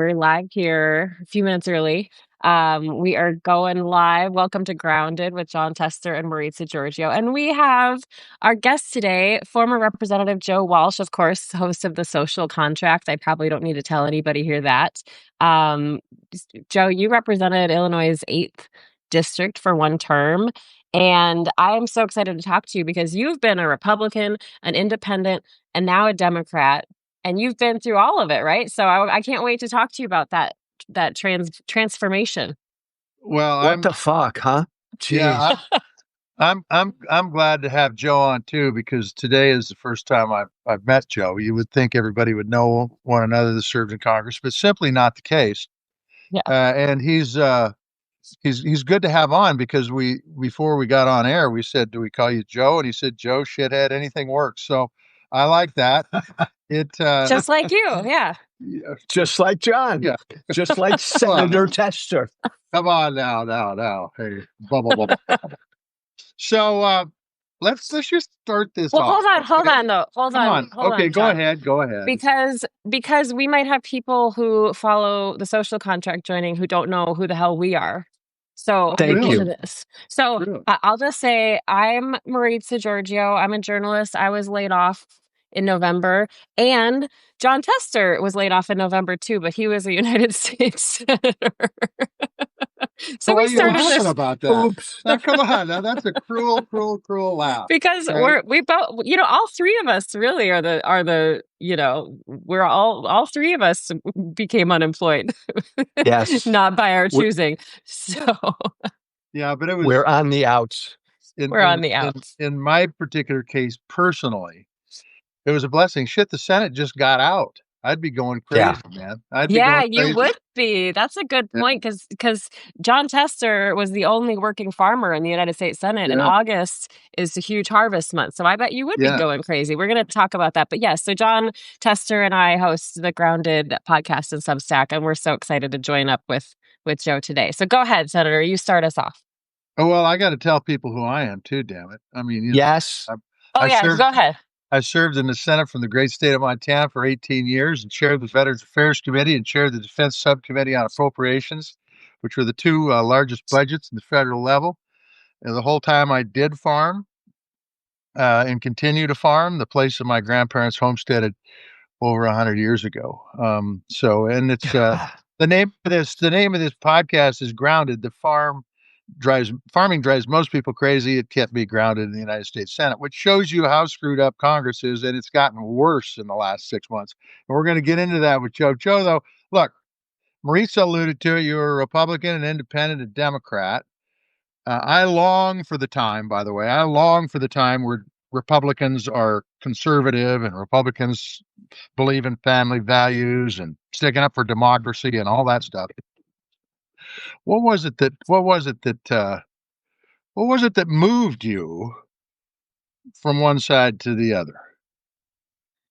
We're live here a few minutes early. We are going live. Welcome to Grounded with John Tester and Maritza Giorgio. And we have our guest today, former Representative Joe Walsh, of course, host of The Social Contract. I probably don't need to tell anybody here that. Joe, you represented Illinois' 8th district for one term. And I am so excited to talk to you because you've been a Republican, an independent, and now a Democrat. And you've been through all of it, right? So I can't wait to talk to you about that transformation. Well, What the fuck, huh? Jeez. Yeah, I'm glad to have Joe on too, because today is the first time I've met Joe. You would think everybody would know one another that served in Congress, but simply not the case. Yeah. And he's good to have on because before we got on air, we said, "Do we call you Joe?" And he said, "Joe, shithead, anything works." So I like that. Just like you, yeah. Just like John. Yeah. Just like Senator Tester. Come on now. Hey, bubble. So let's just start this Well, off. hold on though. Hold on. Okay, go John. ahead. Because we might have people who follow The Social Contract joining who don't know who the hell we are. So Thank you. this. So Really? I'll just say I'm Maritza Giorgio. I'm a journalist. I was laid off in November, and John Tester was laid off in November too, but he was a United States senator. So we started this about that. Oops. Now, come on, now that's a cruel laugh. because right? we both, all three of us really are the we're all three of us became unemployed. Yes. Not by our choosing. So Yeah, but it was We're on the outs. we're on the outs. In my particular case, personally, it was a blessing. Shit, the Senate just got out. I'd be going crazy, man. You would be. That's a good point because John Tester was the only working farmer in the United States Senate, and August is a huge harvest month. So I bet you would be going crazy. We're going to talk about that. But yes, so John Tester and I host the Grounded podcast and Substack, and we're so excited to join up with Joe today. So go ahead, Senator. You start us off. Oh, well, I got to tell people who I am too, damn it. I mean, yes. Go ahead. I served in the Senate from the great state of Montana for 18 years and chaired the Veterans Affairs Committee and chaired the Defense Subcommittee on Appropriations, which were the two largest budgets at the federal level. And the whole time I did farm and continue to farm the place of my grandparents homesteaded over 100 years ago. And it's the name of this podcast is Grounded. Farming drives most people crazy. It can't be grounded in the United States Senate, which shows you how screwed up Congress is, and it's gotten worse in the last 6 months. And we're going to get into that with Joe. Joe, though, look, Maritza alluded to it. You're a Republican, an independent, a Democrat. I long for the time, by the way, where Republicans are conservative and Republicans believe in family values and sticking up for democracy and all that stuff. What was it that moved you from one side to the other?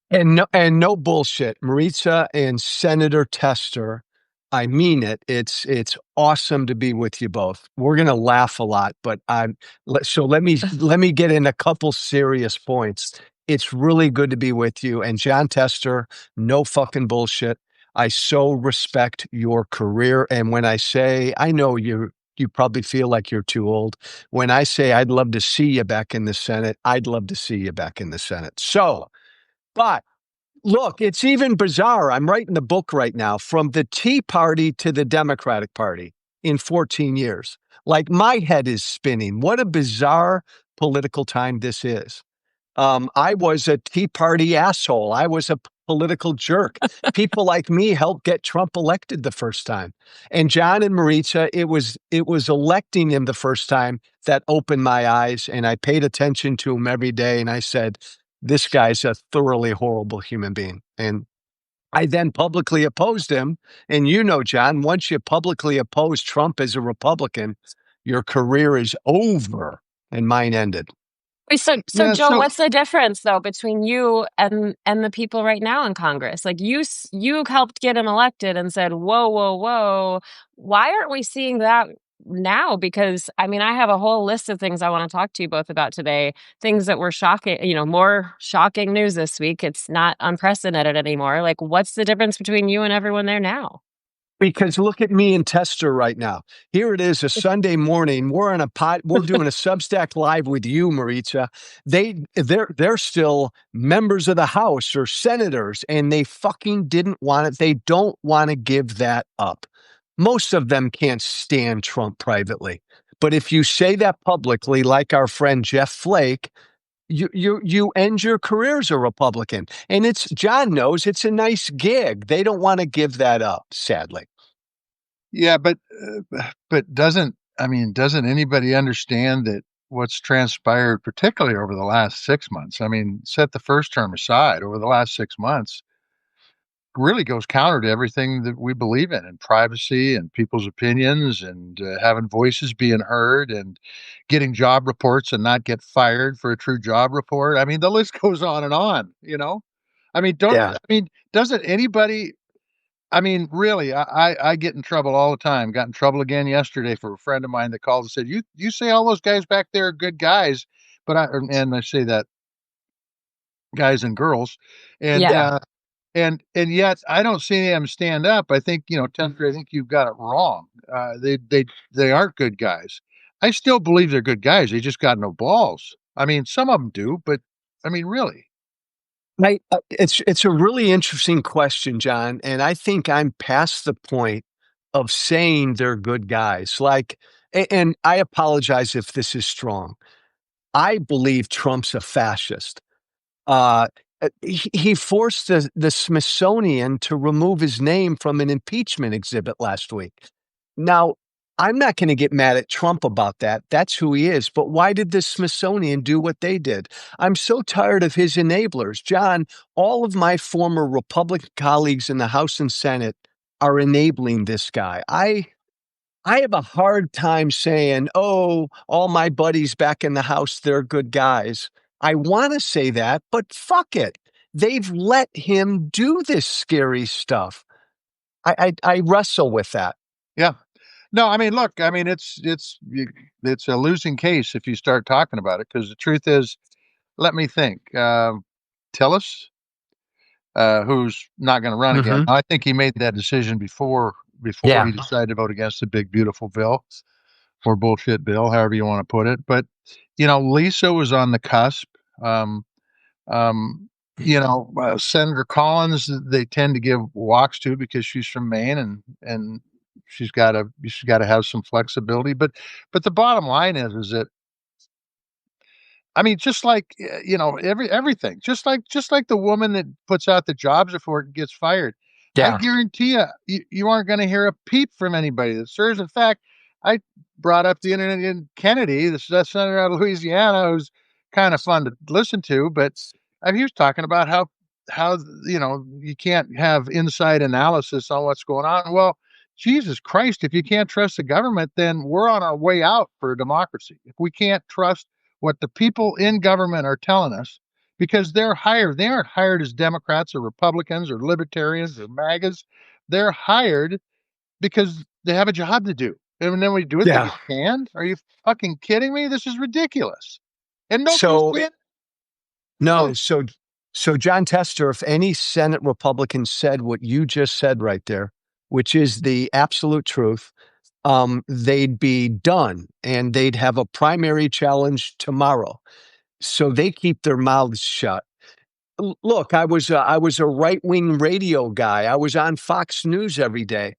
And no bullshit. Maritza and Senator Tester, I mean it. It's awesome to be with you both. We're gonna laugh a lot, but let me get in a couple serious points. It's really good to be with you. And John Tester, no fucking bullshit. I so respect your career. And when I say, I know you probably feel like you're too old. When I say I'd love to see you back in the Senate, I'd love to see you back in the Senate. So, but look, it's even bizarre. I'm writing the book right now, From the Tea Party to the Democratic Party in 14 years. Like my head is spinning. What a bizarre political time this is. I was a Tea Party asshole. I was a political jerk. People like me helped get Trump elected the first time. And John and Maritza, it was electing him the first time that opened my eyes, and I paid attention to him every day, and I said, this guy's a thoroughly horrible human being. And I then publicly opposed him. And John, once you publicly oppose Trump as a Republican, your career is over, and mine ended. Wait, so Joe, what's the difference though between you and the people right now in Congress? Like you helped get him elected and said, whoa, why aren't we seeing that now? Because I mean, I have a whole list of things I want to talk to you both about today. Things that were shocking, more shocking news this week. It's not unprecedented anymore. Like, what's the difference between you and everyone there now? Because look at me and Tester right now. Here it is, a Sunday morning. We're on a pot. We're doing a Substack live with you, Maritza. They're still members of the House or senators, and they fucking didn't want it. They don't want to give that up. Most of them can't stand Trump privately, but if you say that publicly, like our friend Jeff Flake, you end your career as a Republican. And John knows it's a nice gig. They don't want to give that up, sadly. Yeah, but doesn't anybody understand that what's transpired, particularly over the last 6 months? I mean, set the first term aside, over the last 6 months, really goes counter to everything that we believe in, and privacy and people's opinions and having voices being heard and getting job reports and not get fired for a true job report. I mean, the list goes on and on, you know? Yeah. Doesn't anybody, I mean, really, I get in trouble all the time. Got in trouble again yesterday for a friend of mine that called and said, "You say all those guys back there are good guys," and I say that guys and girls, and Yeah. and yet I don't see them stand up. I think Tender, I think you've got it wrong. They aren't good guys. I still believe they're good guys. They just got no balls. I mean, some of them do, but I mean, really. It's a really interesting question, John, and I think I'm past the point of saying they're good guys. And I apologize if this is strong. I believe Trump's a fascist. Uh, he forced the Smithsonian to remove his name from an impeachment exhibit last week. Now, I'm not going to get mad at Trump about that. That's who he is. But why did the Smithsonian do what they did? I'm so tired of his enablers. John, all of my former Republican colleagues in the House and Senate are enabling this guy. I have a hard time saying, oh, all my buddies back in the House, they're good guys. I want to say that, but fuck it. They've let him do this scary stuff. I wrestle with that. Yeah. No, I mean, look, I mean, it's a losing case if you start talking about it, because the truth is, let me think. Tillis, who's not going to run again. Hmm. I think he made that decision before Yeah. he decided to vote against the big beautiful bill, or bullshit bill, however you want to put it. But Lisa was on the cusp. Um, um, Senator Collins, they tend to give walks to because she's from Maine, and she's got to have some flexibility. But the bottom line is that, I mean, just like everything, just like the woman that puts out the jobs report and gets fired. I Yeah. guarantee you aren't going to hear a peep from anybody that serves. In fact, I brought up the internet in Kennedy, the senator out of Louisiana, who's kind of fun to listen to, but he was talking about how you can't have inside analysis on what's going on. Well, Jesus Christ, if you can't trust the government, then we're on our way out for democracy. If we can't trust what the people in government are telling us, because they're hired. They aren't hired as Democrats or Republicans or libertarians or MAGAs. They're hired because they have a job to do. And then we do it, they Yeah. get canned. Are you fucking kidding me? This is ridiculous. And nobody's So saying no, anything. so John Tester, if any Senate Republican said what you just said right there, which is the absolute truth, they'd be done and they'd have a primary challenge tomorrow. So they keep their mouths shut. Look, I was a right-wing radio guy. I was on Fox News every day.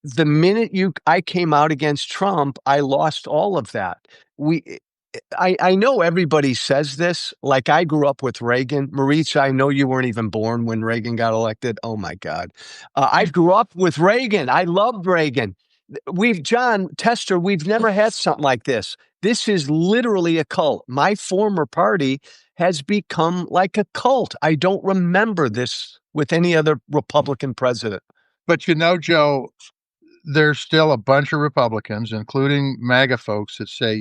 The minute I came out against Trump, I lost all of that. We I know everybody says this. Like, I grew up with Reagan. Maritza, I know you weren't even born when Reagan got elected. Oh my God. I grew up with Reagan. I loved Reagan. John Tester, we've never had something like this. This is literally a cult. My former party has become like a cult. I don't remember this with any other Republican president. But Joe, there's still a bunch of Republicans, including MAGA folks, that say,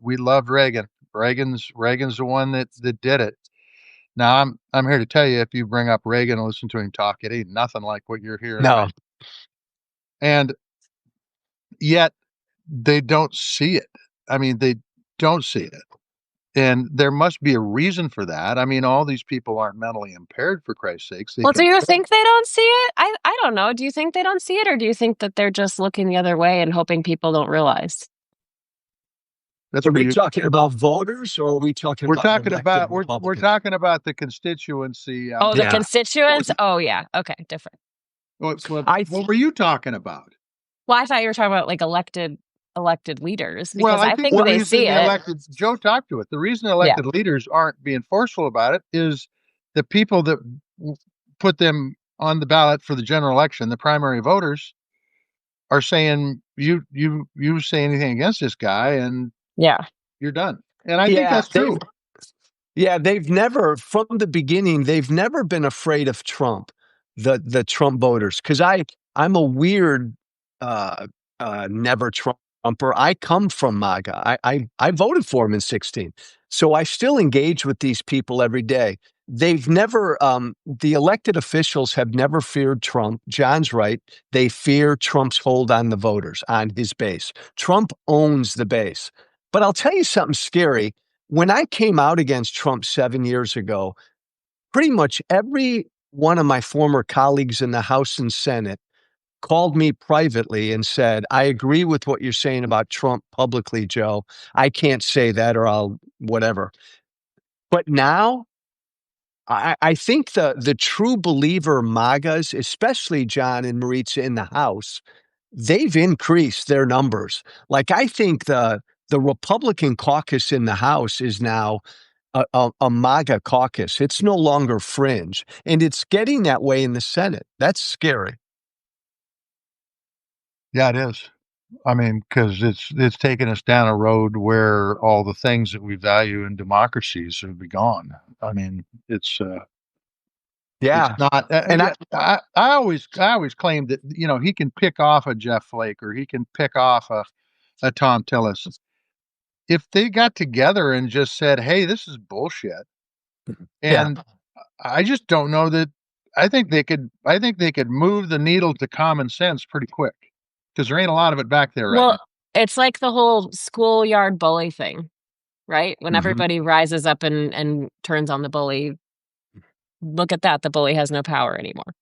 we loved Reagan. Reagan's the one that did it. Now I'm here to tell you, if you bring up Reagan and listen to him talk, it ain't nothing like what you're hearing No. right. And yet they don't see it. I mean, they don't see it. And there must be a reason for that. I mean, all these people aren't mentally impaired, for Christ's sakes. They Well, do can. you think they don't see it? I don't know. Do you think they don't see it, or do you think that they're just looking the other way and hoping people don't realize? That's Are where we you. talking about voters or are we talking We're about talking elected about we're Republicans? talking about the constituency. Oh, the Yeah. constituents? Oh, yeah. Okay, different. What were you talking about? Well, I thought you were talking about like elected leaders Well, because I I think think the they reason see the it. elected Joe talked to it. The reason Yeah. elected leaders aren't being forceful about it is the people that put them on the ballot for the general election, the primary voters, are saying you say anything against this guy and Yeah. you're done. And I think Yeah, that's true. they've never, from the beginning, they've never been afraid of Trump, the Trump voters. Because I'm a weird, uh, never Trumper. I come from MAGA. I voted for him in 16, so I still engage with these people every day. They've never, the elected officials have never feared Trump. John's right. They fear Trump's hold on the voters, on his base. Trump owns the base. But I'll tell you something scary. When I came out against Trump 7 years ago, pretty much every one of my former colleagues in the House and Senate called me privately and said, I agree with what you're saying about Trump publicly, Joe. I can't say that or I'll whatever. But now I think the true believer MAGAs, especially John and Maritza in the House, they've increased their numbers. Like I think the Republican caucus in the House is now a MAGA caucus. It's no longer fringe, and it's getting that way in the Senate. That's scary. Yeah, it is. I mean, because it's taken us down a road where all the things that we value in democracies have be gone. I mean, it's Yeah, not. and Yeah, I always claimed that he can pick off a Jeff Flake or he can pick off a Tom Tillis. If they got together and just said, "Hey, this is bullshit," yeah, and I just don't know that. I think they could. I think they could move the needle to common sense pretty quick because there ain't a lot of it back there right now. Well, it's like the whole schoolyard bully thing, right? When mhm. everybody rises up and turns on the bully, look at that. The bully has no power anymore.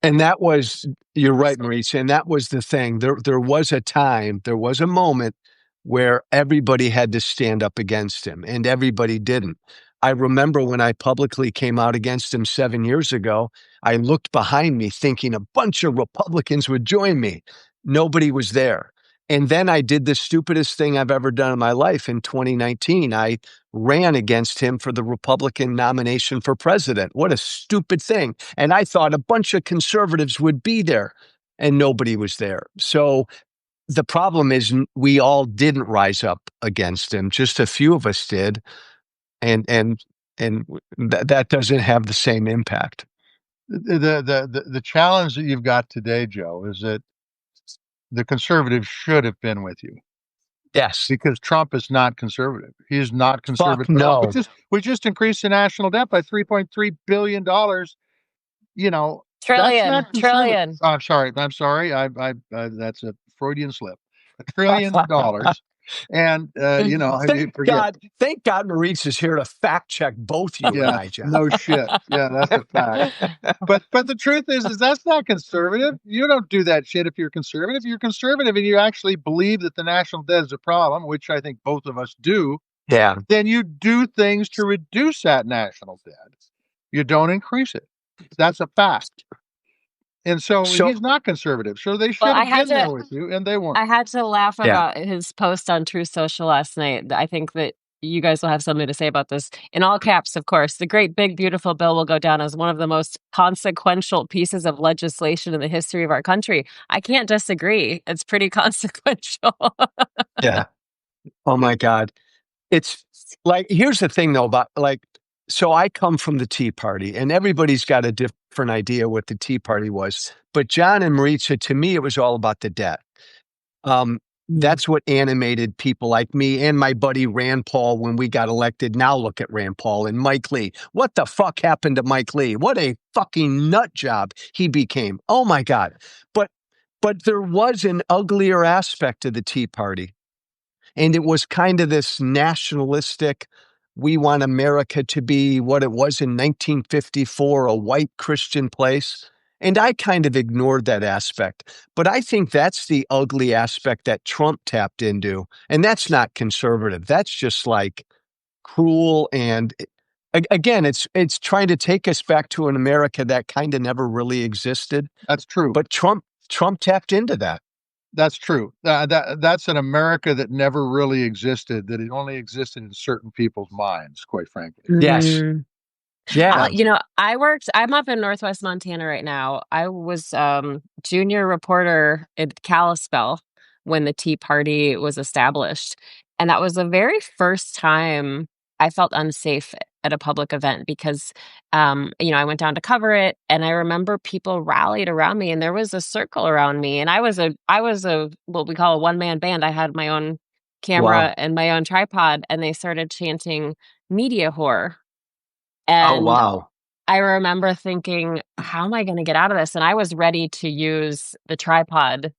And that was, you're right, Maurice, and that was the thing. There was a time, there was a moment where everybody had to stand up against him, and everybody didn't. I remember when I publicly came out against him 7 years ago, I looked behind me thinking a bunch of Republicans would join me. Nobody was there. And then I did the stupidest thing I've ever done in my life in 2019. I ran against him for the Republican nomination for president. What a stupid thing. And I thought a bunch of conservatives would be there, and nobody was there. So the problem is we all didn't rise up against him. Just a few of us did. And that doesn't have the same impact. The challenge that you've got today, Joe, is that the conservatives should have been with you Yes. because Trump is not conservative. He is not Fuck conservative at all. no. We just increased the national debt by $3.3 billion. That's Trillion, not conservative. trillion. I'm sorry. I'm sorry. I that's a Freudian slip. $1 trillion. And you forget. Thank God Maurice is here to fact check both you and Yeah, I, John. no shit. Yeah, that's a fact. But the truth is that's not conservative. You don't do that shit if you're conservative. If you're conservative and you actually believe that the national debt is a problem, which I think both of us do, Yeah. then you do things to reduce that national debt. You don't increase it. That's a fact. And so So he's not conservative. So they Well, should have been there with you, and they weren't. I had to laugh yeah. about his post on True Social last night. I think that you guys will have something to say about this. In all caps, of course, the great big beautiful bill will go down as one of the most consequential pieces of legislation in the history of our country. I can't disagree. It's pretty consequential. Yeah. Oh my God. It's like, here's the thing though about like, so I come from the Tea Party and everybody's got a different idea what the Tea Party was. But John and Maritza, to me, it was all about the debt. That's what animated people like me and my buddy Rand Paul when we got elected. Now look at Rand Paul and Mike Lee. What the fuck happened to Mike Lee? What a fucking nut job he became. Oh my God. But there was an uglier aspect to the Tea Party. And it was kind of this nationalistic, we want America to be what it was in 1954, a white Christian place. And I kind of ignored that aspect. But I think that's the ugly aspect that Trump tapped into. And that's not conservative. That's just like cruel. And again, it's trying to take us back to an America that kind of never really existed. That's true. But Trump tapped into that. That's true. That's an America that never really existed, that it only existed in certain people's minds, quite frankly. Yes. Yeah. I'm up in Northwest Montana right now. I was junior reporter at Kalispell when the Tea Party was established. And that was the very first time I felt unsafe at a public event because, I went down to cover it, and I remember people rallied around me, and there was a circle around me, and I was a what we call a one-man band. I had my own camera and my own tripod, and they started chanting media whore. And wow. I remember thinking, how am I going to get out of this? And I was ready to use the tripod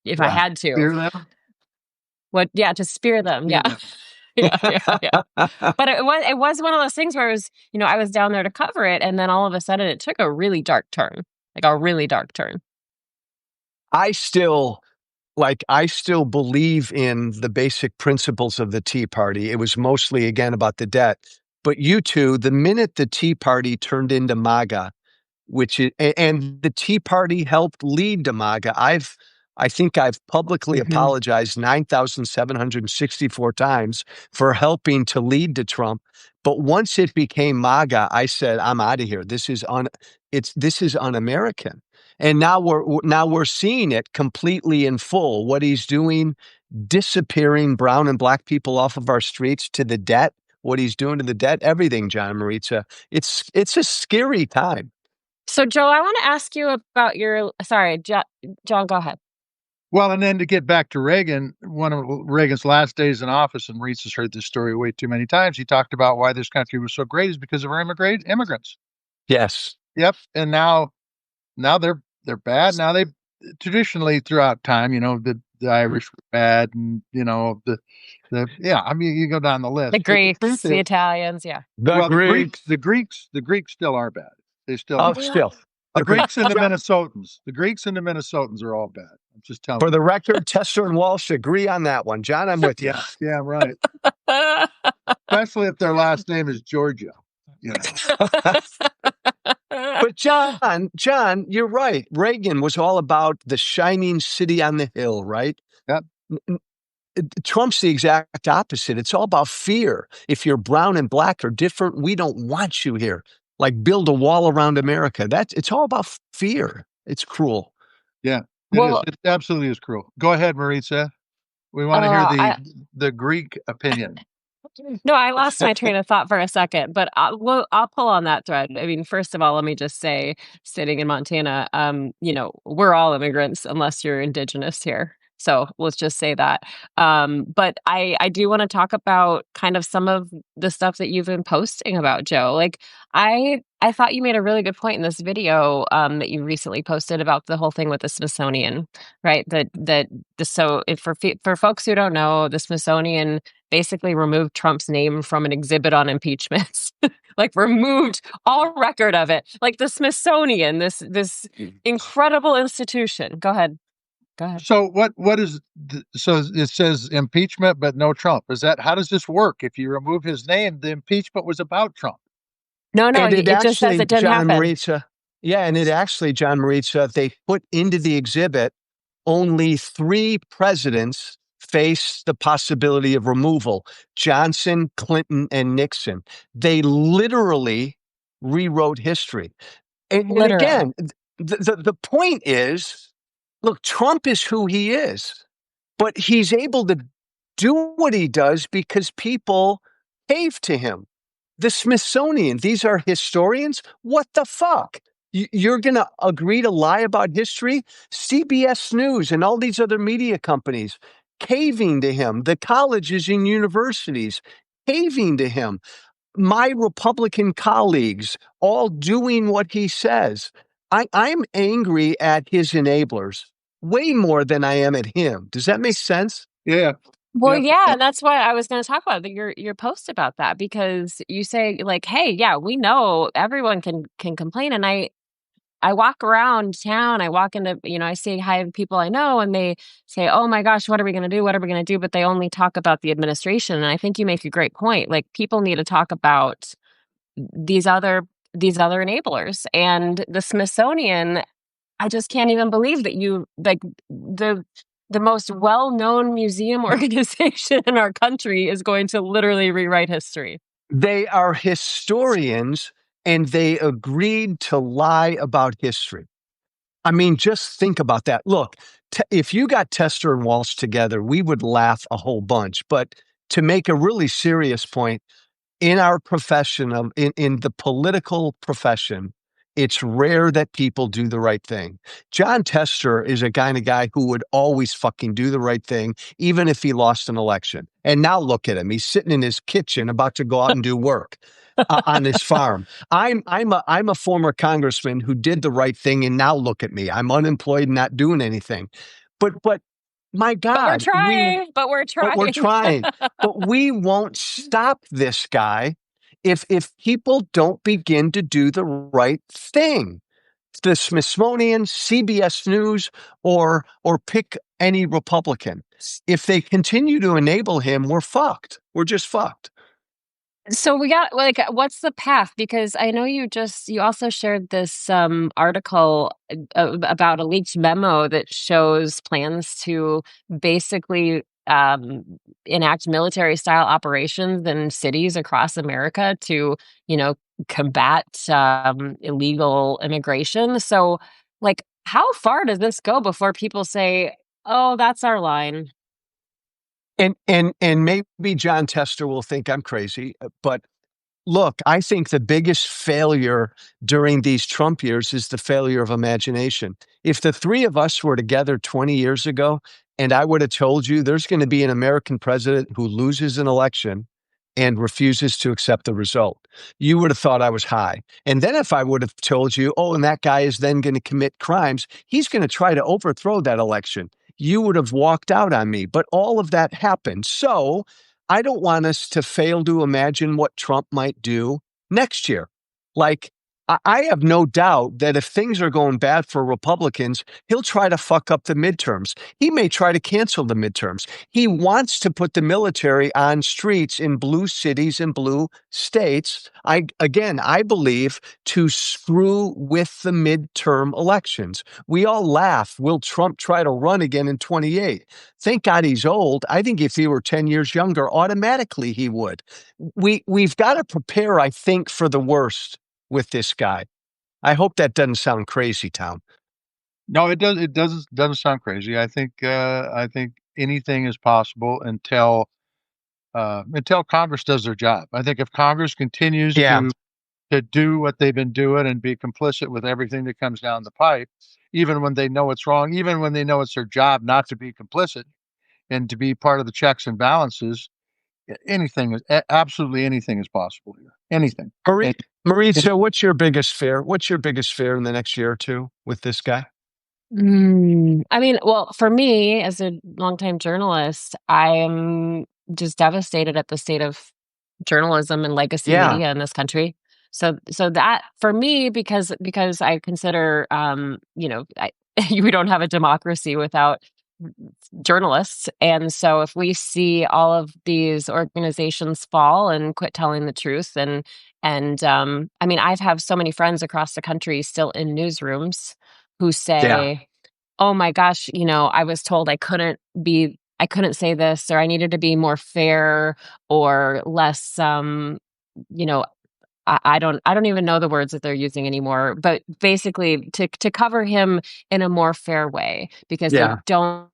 if I had to. Spear them? To spear them. Yeah. Yeah. But it was one of those things where it was, I was down there to cover it. And then all of a sudden it took a really dark turn, I still believe in the basic principles of the Tea Party. It was mostly, again, about the debt. But you two, the minute the Tea Party turned into MAGA, and the Tea Party helped lead to MAGA, I think I've publicly apologized 9,764 times for helping to lead to Trump. But once it became MAGA, I said, I'm out of here. This is un-American. And now we're seeing it completely in full. What he's doing, disappearing brown and black people off of our streets, to the debt. What he's doing to the debt, everything, John Maritza. It's a scary time. So, Joe, I want to ask you about sorry, John, go ahead. Well, and then to get back to Reagan, one of Reagan's last days in office, and Maritza's heard this story way too many times, he talked about why this country was so great is because of our immigrants. Yes. Yep. And now they're bad. Now they traditionally throughout time, the Irish were bad, and you go down the list. The Greeks, the Italians, yeah. The Greeks still are bad. They still still. The Greeks and the Minnesotans. The Greeks and the Minnesotans are all bad. I'm just telling you. For the record, Tester and Walsh agree on that one. John, I'm with you. Yeah, right. Especially if their last name is Georgia. But John, you're right. Reagan was all about the shining city on the hill, right? Yep. Trump's the exact opposite. It's all about fear. If you're brown and black or different, we don't want you here. Like build a wall around America. It's all about fear. It's cruel. Yeah, it absolutely is cruel. Go ahead, Maritza. We want to hear the Greek opinion. No, I lost my train of thought for a second, but I'll pull on that thread. I mean, first of all, let me just say, sitting in Montana, we're all immigrants unless you're indigenous here. So let's just say that. But I do want to talk about kind of some of the stuff that you've been posting about, Joe. Like, I thought you made a really good point in this video that you recently posted about the whole thing with the Smithsonian, right? For folks who don't know, the Smithsonian basically removed Trump's name from an exhibit on impeachment, like removed all record of it. Like the Smithsonian, this incredible institution. Go ahead. So what is so it says impeachment but no Trump? How does this work? If you remove his name, the impeachment was about Trump. No, it just says it didn't happen. Maritza, and it actually, John Maritza, they put into the exhibit only 3 presidents face the possibility of removal: Johnson, Clinton, and Nixon. They literally rewrote history. And again, the point is, look, Trump is who he is, but he's able to do what he does because people cave to him. The Smithsonian, these are historians. What the fuck? You're going to agree to lie about history? CBS News and all these other media companies caving to him. The colleges and universities caving to him. My Republican colleagues all doing what he says. I'm angry at his enablers way more than I am at him. Does that make sense? Yeah. Well, yeah, and that's what I was going to talk about, your post about that, because you say like, "Hey, yeah, we know everyone can complain," and I walk around town, I walk into, I say hi to people I know, and they say, "Oh my gosh, what are we going to do? What are we going to do?" But they only talk about the administration, and I think you make a great point. Like, people need to talk about these other these other enablers, and the Smithsonian. I just can't even believe that you like the most well-known museum organization in our country is going to literally rewrite history. They are historians and they agreed to lie about history. I mean, just think about that. Look, if you got Tester and Walsh together, we would laugh a whole bunch. But to make a really serious point, in our profession in the political profession, it's rare that people do the right thing. John Tester is a kind of guy who would always fucking do the right thing, even if he lost an election. And now look at him. He's sitting in his kitchen about to go out and do work on his farm. I'm a former congressman who did the right thing, and now look at me. I'm unemployed and not doing anything. But my But we're God, trying. But we're we're trying. trying. But we won't stop this guy if people don't begin to do the right thing. The Smithsonian, CBS News, or pick any Republican. If they continue to enable him, we're fucked. We're just fucked. So we got like, what's the path? Because I know you also shared this article about a leaked memo that shows plans to basically enact military style operations in cities across America to, you know, combat illegal immigration. So, like, how far does this go before people say, "Oh, that's our line"? And maybe John Tester will think I'm crazy, but look, I think the biggest failure during these Trump years is the failure of imagination. If the three of us were together 20 years ago, and I would have told you there's going to be an American president who loses an election and refuses to accept the result, you would have thought I was high. And then if I would have told you, oh, and that guy is then going to commit crimes, he's going to try to overthrow that election, you would have walked out on me. But all of that happened. So I don't want us to fail to imagine what Trump might do next year. Like, I have no doubt that if things are going bad for Republicans, he'll try to fuck up the midterms. He may try to cancel the midterms. He wants to put the military on streets in blue cities and blue states. I believe to screw with the midterm elections. We all laugh. Will Trump try to run again in 28? Thank God he's old. I think if he were 10 years younger, automatically he would. We've got to prepare, I think, for the worst with this guy. I hope that doesn't sound crazy, Tom. No, it does. It doesn't sound crazy. I think anything is possible until Congress does their job. I think if Congress continues Yeah. to do what they've been doing and be complicit with everything that comes down the pipe, even when they know it's wrong, even when they know it's their job not to be complicit and to be part of the checks and balances, absolutely anything is possible here. Anything. And, Mauricio, what's your biggest fear? What's your biggest fear in the next year or two with this guy? I mean, well, for me as a longtime journalist, I am just devastated at the state of journalism and legacy Yeah. media in this country. So that for me, because I consider, we don't have a democracy without journalists, and so if we see all of these organizations fall and quit telling the truth, and I mean, I've have so many friends across the country still in newsrooms who Yeah. say, "Oh my gosh, I was told I couldn't say this, or I needed to be more fair or less, you know, I don't even know the words that they're using anymore, but basically to cover him in a more fair way because they Yeah. don't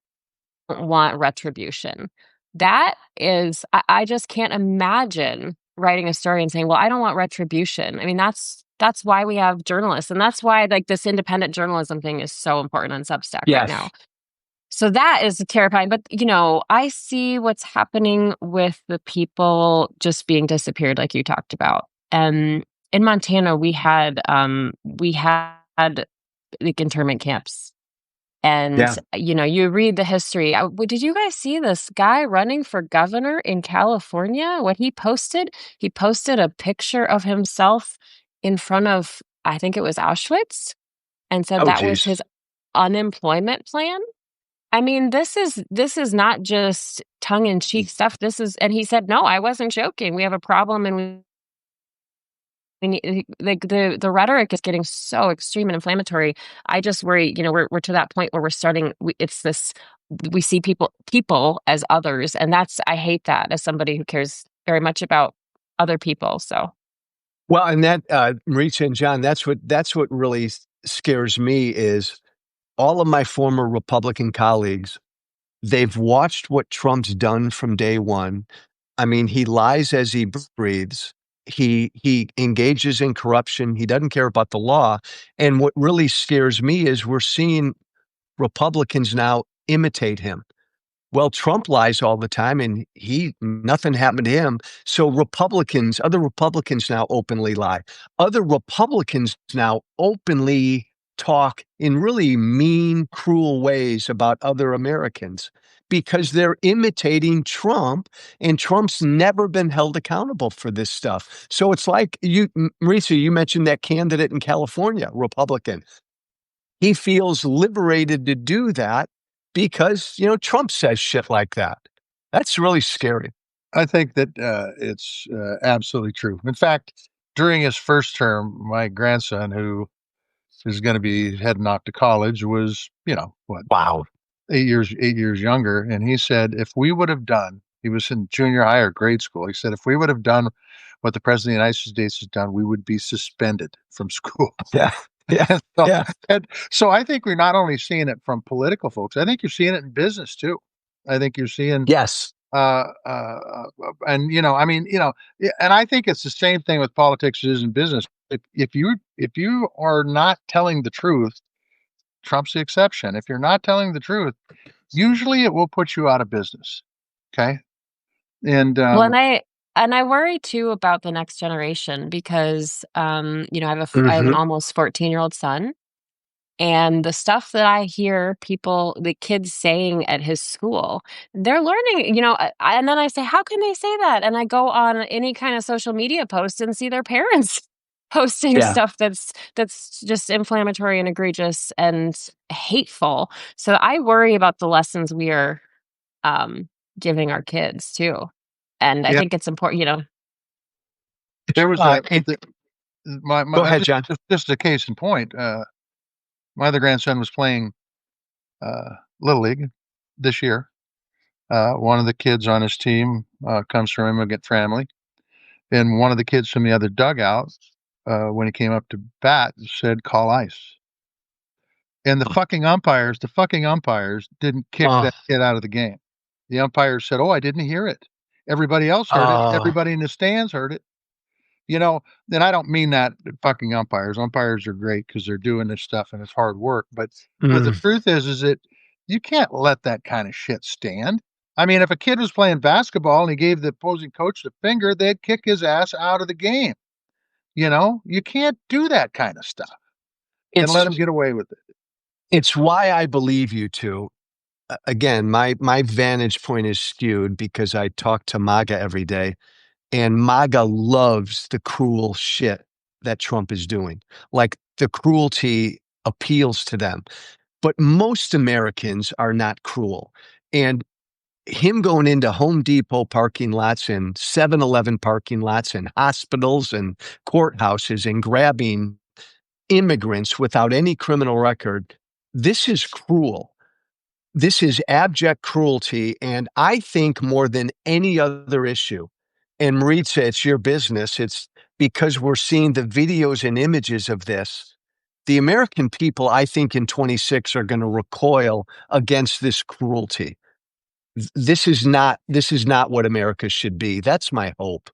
want retribution." That is, I just can't imagine writing a story and saying, "Well, I don't want retribution." I mean, that's why we have journalists, and that's why like this independent journalism thing is so important on Substack right now. Yes. So that is terrifying. But, I see what's happening with the people just being disappeared, like you talked about. And in Montana, we had like internment camps. And, Yeah. you read the history. Did you guys see this guy running for governor in California? What he posted? He posted a picture of himself in front of, I think it was Auschwitz, and said Oh, that was geez. his unemployment plan. I mean, this is not just tongue-in-cheek stuff. And he said, "No, I wasn't joking. We have a problem, and we need, like, the rhetoric is getting so extreme and inflammatory." I just worry, we're to that point where we're starting. It's this. We see people as others, and I hate that as somebody who cares very much about other people. So Well, and that, Maritza and John, that's what really scares me is all of my former Republican colleagues, they've watched what Trump's done from day one. I mean, he lies as he breathes. He engages in corruption. He doesn't care about the law. And what really scares me is we're seeing Republicans now imitate him. Well, Trump lies all the time and nothing happened to him. So other Republicans now openly lie. Other Republicans now openly talk in really mean, cruel ways about other Americans because they're imitating Trump, and Trump's never been held accountable for this stuff. So it's like Marisa, you mentioned that candidate in California, Republican. He feels liberated to do that because, Trump says shit like that. That's really scary. I think that it's absolutely true. In fact, during his first term, my grandson, who is going to be heading off to college, was, what, Wow. 8 years younger. And he said, if we would have done, he was in junior high or grade school. He said, if we would have done what the president of the United States has done, we would be suspended from school. Yeah. Yeah. And so, Yeah. and so I think we're not only seeing it from political folks, I think you're seeing it in business too. I think you're seeing, Yes. and I mean, and I think it's the same thing with politics as in business. If you are not telling the truth, Trump's the exception. If you're not telling the truth, usually it will put you out of business. Okay. And well, and I worry too about the next generation because I have an Hmm. almost 14-year-old son. And the stuff that I hear the kids saying at his school, they're learning, and then I say, how can they say that? And I go on any kind of social media post and see their parents posting Yeah. stuff that's just inflammatory and egregious and hateful. So I worry about the lessons we are giving our kids too. And I yeah, think it's important. there was Uh, a it, the, my Go ahead, John. just a case in point. My other grandson was playing little league this year. One of the kids on his team comes from an immigrant family, and one of the kids from the other dugout, when he came up to bat, said, "Call ice." And the fucking umpires didn't kick Uh, that kid out of the game. The umpires said, "Oh, I didn't hear it. Everybody else heard it. uh, Everybody in the stands heard it." And I don't mean that fucking umpires. Umpires are great because they're doing this stuff and it's hard work. But the mm, truth is that you can't let that kind of shit stand. I mean, if a kid was playing basketball and he gave the opposing coach the finger, they'd kick his ass out of the game. You can't do that kind of stuff and let it's him get away with it. it's why I believe you two. Again, my vantage point is skewed because I talk to MAGA every day, and MAGA loves the cruel shit that Trump is doing. Like the cruelty appeals to them. But most Americans are not cruel. And him going into Home Depot parking lots and 7-Eleven parking lots and hospitals and courthouses and grabbing immigrants without any criminal record, this is cruel. This is abject cruelty. And I think more than any other issue, and Maritza, it's your business, it's because we're seeing the videos and images of this. The American people, I think, in 26 are going to recoil against this cruelty. This is not what America should be. That's my hope.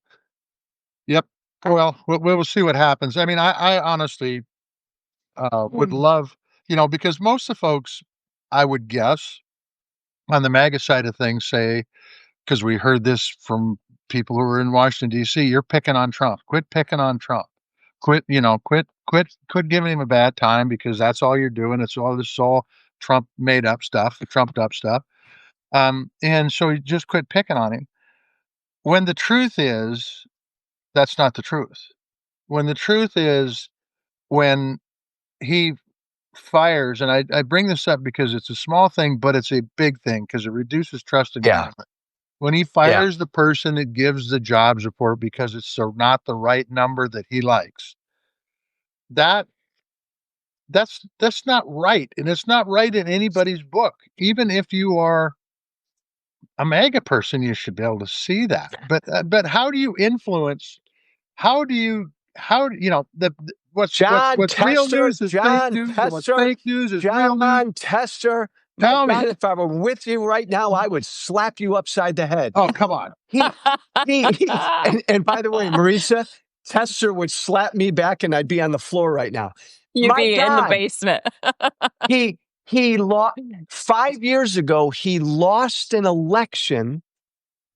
Yep. Well, we'll see what happens. I mean, I honestly would love, because most of the folks, I would guess, on the MAGA side of things say, because we heard this from people who were in Washington, D.C., you're picking on Trump. Quit picking on Trump. Quit giving him a bad time because that's all you're doing. It's all this all Trump made up stuff, trumped up stuff. And so he just quit picking on him. When the truth is, that's not the truth. When the truth is, when he fires, and I bring this up because it's a small thing, but it's a big thing because it reduces trust in Yeah. government. When he Yeah. fires the person that gives the jobs report because it's not the right number that he likes, that that's not right, and it's not right in anybody's book. Even if you are a mega person, you should be able to see that. But how do you influence? How do you what's real news is fake John news, and what's Tester, fake news is real news? John Tester. My Tell me. God, if I were with you right now, I would slap you upside the head. Oh, come on. He, and by the way, Marisa, Tester would slap me back and I'd be on the floor right now. You'd My be in the God, basement. he lost 5 years ago. He lost an election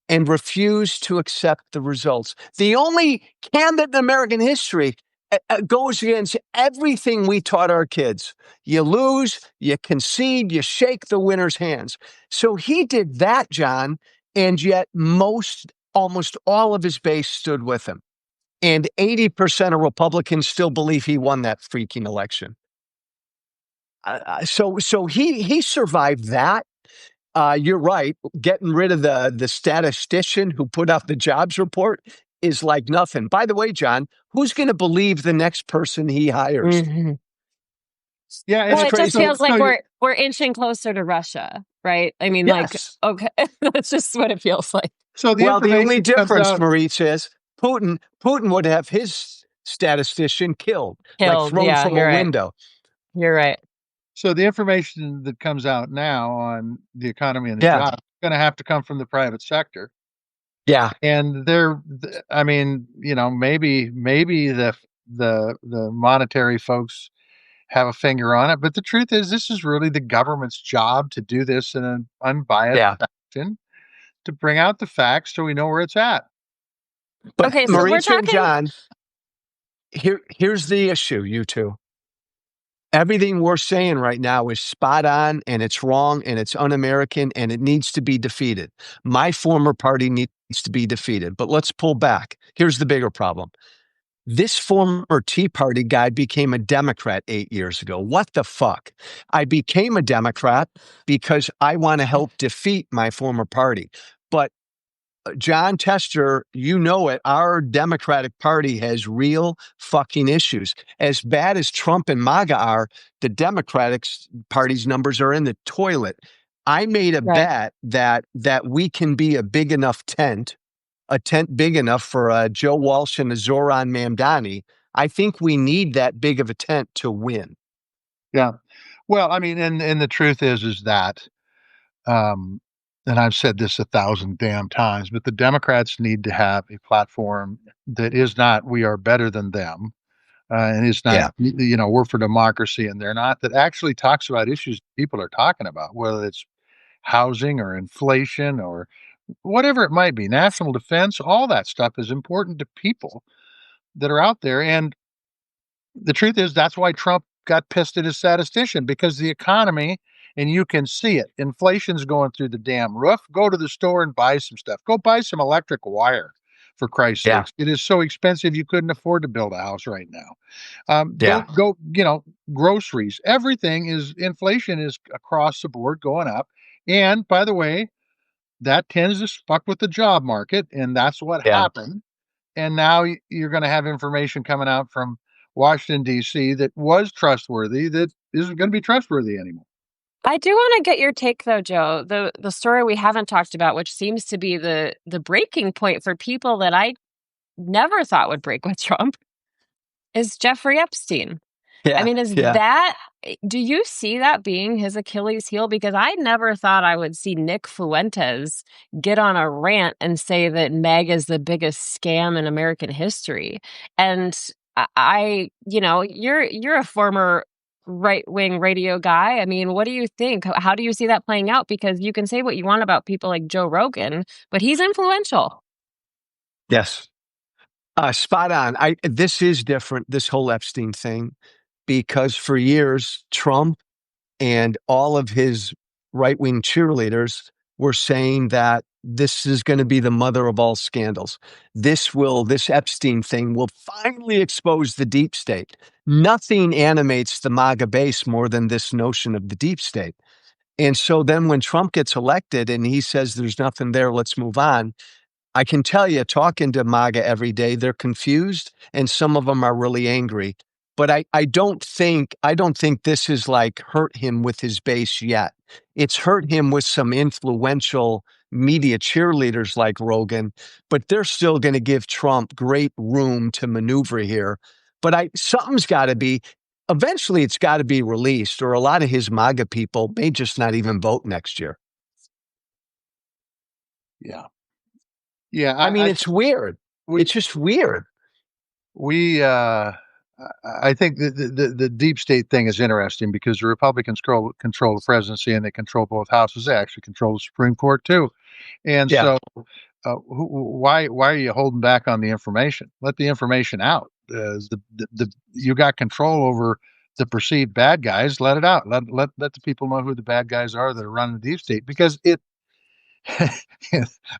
and refused to accept the results. The only candidate in American history goes against everything we taught our kids. You lose, you concede, you shake the winner's hands. So he did that, John, and yet almost all of his base stood with him. And 80% of Republicans still believe he won that freaking election. So he survived that. You're right. Getting rid of the statistician who put out the jobs report is like nothing. By the way, John, who's going to believe the next person he hires? Mhm. Yeah, Well, It's it just crazy. feels like we're inching closer to Russia, right? I mean, like, Yes. okay, that's just what it feels like. so the Well, the only information comes difference, out. Maurice, is Putin would have his statistician killed, like Killed. thrown Yeah, from a you're right. window. You're right. So the information that comes out now on the economy and the Yeah. jobs is going to have to come from the private sector. Yeah. And I mean, maybe the monetary folks have a finger on it, but the truth is, this is really the government's job to do this in an unbiased Yeah. fashion, to bring out the facts so we know where it's at. But Okay, so we're Maurice and talking. John, here's the issue, you two. Everything we're saying right now is spot on and it's wrong and it's un-American and it needs to be defeated. My former party needs to be defeated. But let's pull back. Here's the bigger problem. This former Tea Party guy became a Democrat 8 years ago. What the fuck? I became a Democrat because I want to help defeat my former party. But John Tester, you know it. Our Democratic Party has real fucking issues. As bad as Trump and MAGA are, the Democratic Party's numbers are in the toilet. I made a Right. bet that we can be a big enough tent, a tent big enough for Joe Walsh and a Zoran Mamdani. I think we need that big of a tent to win. Yeah. Well, I mean, and the truth is that, um, and I've said this 1,000 damn times, but the Democrats need to have a platform that is not "we are better than them," and it's not Yeah. "we're for democracy," and they're not. That actually talks about issues people are talking about, whether it's housing or inflation or whatever it might be, national defense. All that stuff is important to people that are out there, and the truth is that's why Trump got pissed at his statistician, because the economy, and you can see it, inflation's going through the damn roof. Go to the store and buy some stuff. Go buy some electric wire, for Christ's Yeah. sakes. It is so expensive you couldn't afford to build a house right now. Yeah. Go, groceries. Everything is inflation is across the board going up. And by the way, that tends to fuck with the job market, and that's what Yeah. happened. And now you're going to have information coming out from Washington, D.C. that was trustworthy that isn't going to be trustworthy anymore. I do want to get your take, though, Joe. The story we haven't talked about, which seems to be the breaking point for people that I never thought would break with Trump, is Jeffrey Epstein. I Yeah. mean, Yeah. do you see that being his Achilles heel? Because I never thought I would see Nick Fuentes get on a rant and say that Meg is the biggest scam in American history. And you're a former right-wing radio guy. I mean, what do you think? How do you see that playing out? Because you can say what you want about people like Joe Rogan, but he's influential. Yes. Spot on. This is different, this whole Epstein thing, because for years, Trump and all of his right-wing cheerleaders were saying that this is going to be the mother of all scandals. This Epstein thing will finally expose the deep state. Nothing animates the MAGA base more than this notion of the deep state. And so then when Trump gets elected and he says there's nothing there, let's move on, I can tell you, talking to MAGA every day, they're confused and some of them are really angry. But I don't think this has like hurt him with his base yet. It's hurt him with some influential media cheerleaders like Rogan, but they're still going to give Trump great room to maneuver here. But something's got to be, eventually it's got to be released, or a lot of his MAGA people may just not even vote next year. Yeah. Yeah. I mean, it's weird. It's just weird. I think the deep state thing is interesting because the Republicans control the presidency and they control both houses. They actually control the Supreme Court too. And Yeah. so, why are you holding back on the information? Let the information out. You got control over the perceived bad guys. Let it out. Let the people know who the bad guys are that are running the deep state, because it.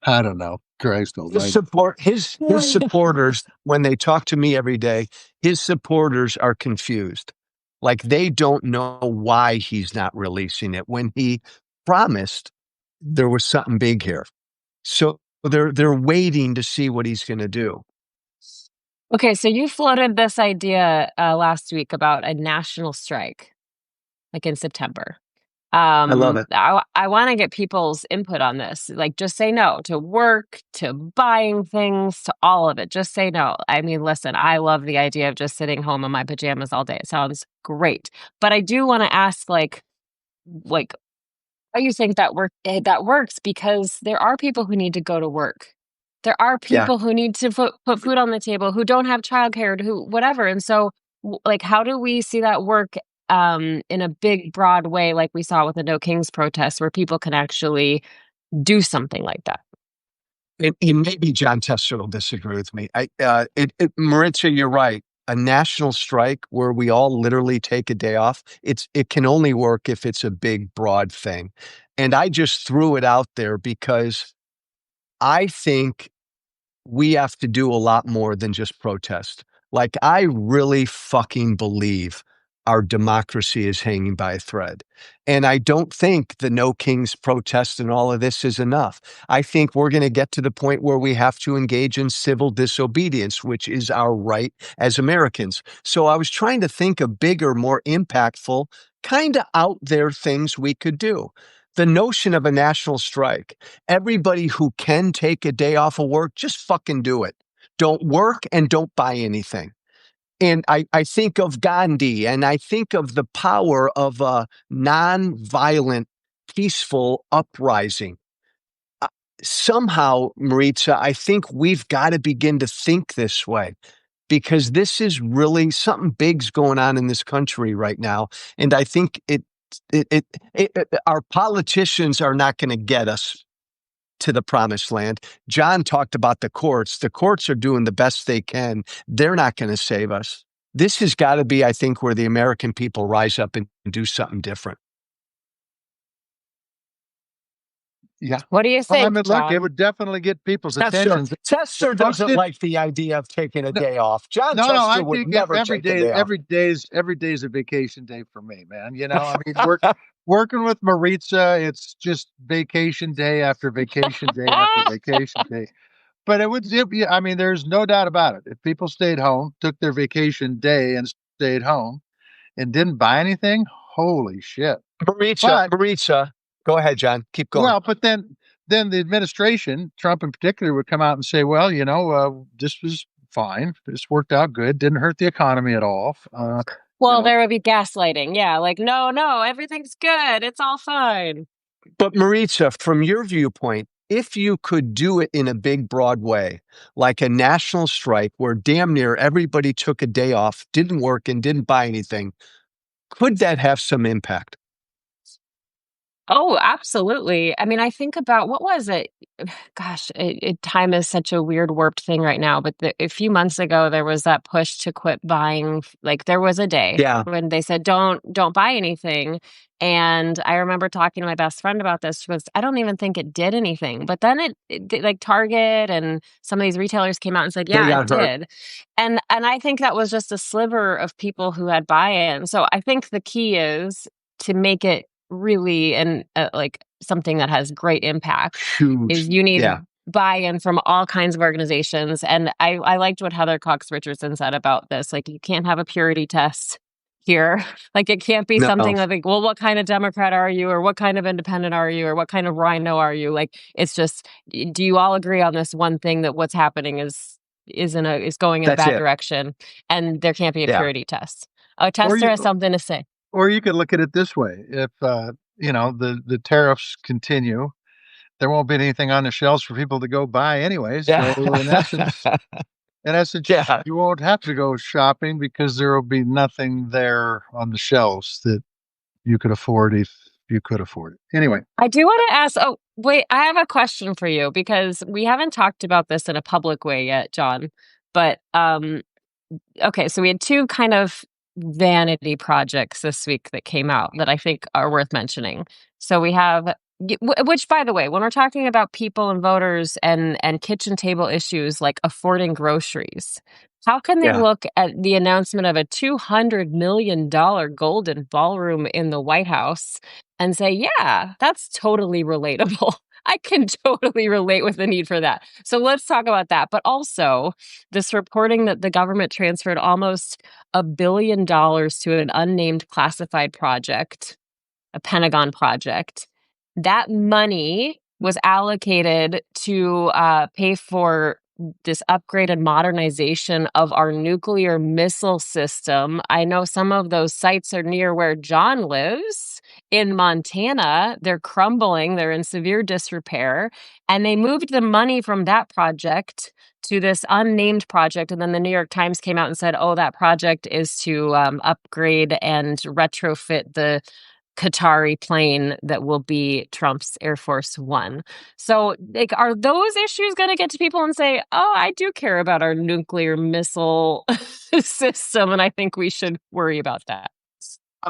I don't know. Christ almighty. His supporters, when they talk to me every day, his supporters are confused. Like they don't know why he's not releasing it when he promised there was something big here. So they're waiting to see what he's going to do. Okay, so you floated this idea last week about a national strike, like in September. I love it. I want to get people's input on this. Like, just say no to work, to buying things, to all of it. Just say no. I mean, listen, I love the idea of just sitting home in my pajamas all day. It sounds great. But I do want to ask, like, how you think that works, because there are people who need to go to work. There are people who need to put food on the table, who don't have childcare, who whatever. And so, like, how do we see that work in a big, broad way, like we saw with the No Kings protests, where people can actually do something like that? Maybe John Tester will disagree with me. Maritza, you're right. A national strike where we all literally take a day off, it can only work if it's a big, broad thing. And I just threw it out there because I think we have to do a lot more than just protest. Like, I really fucking believe our democracy is hanging by a thread. And I don't think the No Kings protest and all of this is enough. I think we're going to get to the point where we have to engage in civil disobedience, which is our right as Americans. So I was trying to think of bigger, more impactful, kind of out there things we could do. The notion of a national strike, everybody who can take a day off of work, just fucking do it. Don't work and don't buy anything. And I think of Gandhi, and I think of the power of a nonviolent, peaceful uprising. Somehow, Maritza, I think we've got to begin to think this way, because this is really something big's going on in this country right now. And I think our politicians are not going to get us to the promised land. John talked about the courts. The courts are doing the best they can. They're not going to save us. This has got to be, I think, where the American people rise up and do something different. Yeah. What do you think, I mean, look, John? it would definitely get people's attention. Tester doesn't like the idea of taking a day off. John Tester I would think never take a day off. every day's a vacation day for me, man. You know, I mean, working with Maritza, it's just vacation day after vacation day after vacation day. But I mean, there's no doubt about it. If people stayed home, took their vacation day and stayed home and didn't buy anything, holy shit. Maritza, go ahead, John. Keep going. Well, but then the administration, Trump in particular, would come out and say, well, you know, this was fine. This worked out good. Didn't hurt the economy at all. Well, there would be gaslighting. Yeah, like, no, everything's good. It's all fine. But Maritza, from your viewpoint, if you could do it in a big, broad way, like a national strike where damn near everybody took a day off, didn't work, and didn't buy anything, could that have some impact? Oh, absolutely. I mean, I think about what was it? Gosh, time is such a weird, warped thing right now. But a few months ago, there was that push to quit buying. Like, there was a day Yeah, when they said, "Don't buy anything." And I remember talking to my best friend about this. She goes, "I don't even think it did anything." But then it did, like Target and some of these retailers came out and said, they "Yeah, it got hurt. did." And I think that was just a sliver of people who had buy-in. So I think the key is to make it really and like something that has great impact Huge. is you need Yeah. buy-in from all kinds of organizations. And I liked what Heather Cox Richardson said about this. Like, you can't have a purity test here. Like, it can't be No, something like, well, what kind of Democrat are you, or what kind of independent are you, or what kind of rhino are you? Like, it's just, do you all agree on this one thing, that what's happening is going in a that's bad it. direction, and there can't be a Yeah. purity test. Oh, Or Tester has you, something to say. or you could look at it this way: if the tariffs continue, there won't be anything on the shelves for people to go buy anyway. So Yeah. in essence, Yeah. you won't have to go shopping because there will be nothing there on the shelves that you could afford if you could afford it. Anyway, I do want to ask. Oh, wait, I have a question for you because we haven't talked about this in a public way yet, John. But okay, so we had two kind of vanity projects this week that came out that I think are worth mentioning. So we have, which, by the way, when we're talking about people and voters and kitchen table issues like affording groceries, how can they Yeah. look at the announcement of a $200 million golden ballroom in the White House and say, yeah, that's totally relatable? I can totally relate with the need for that. So let's talk about that. But also, this reporting that the government transferred almost $1 billion to an unnamed classified project, a Pentagon project. That money was allocated to pay for this upgrade and modernization of our nuclear missile system. I know some of those sites are near where John lives in Montana. They're crumbling, they're in severe disrepair. And they moved the money from that project to this unnamed project. And then the New York Times came out and said, oh, that project is to upgrade and retrofit the Qatari plane that will be Trump's Air Force One. So, like, are those issues going to get to people and say, oh, I do care about our nuclear missile system, and I think we should worry about that?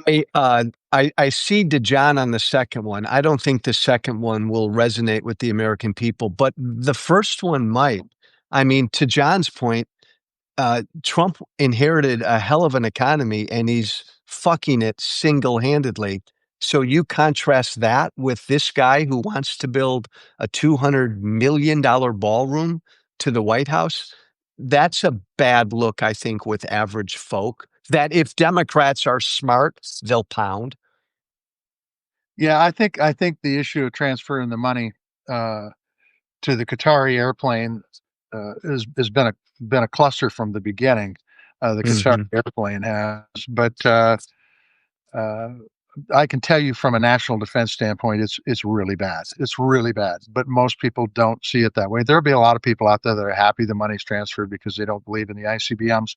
I cede to John on the second one. I don't think the second one will resonate with the American people, but the first one might. I mean, to John's point, Trump inherited a hell of an economy and he's fucking it single-handedly. So you contrast that with this guy who wants to build a $200 million ballroom to the White House. That's a bad look, I think, with average folk. That if Democrats are smart, they'll pound. yeah, I think the issue of transferring the money uh, to the Qatari airplane has been a cluster from the beginning. The Qatari Hmm. airplane has, but uh, I can tell you from a national defense standpoint, it's really bad. It's really bad. But most people don't see it that way. There'll be a lot of people out there that are happy the money's transferred because they don't believe in the ICBMs.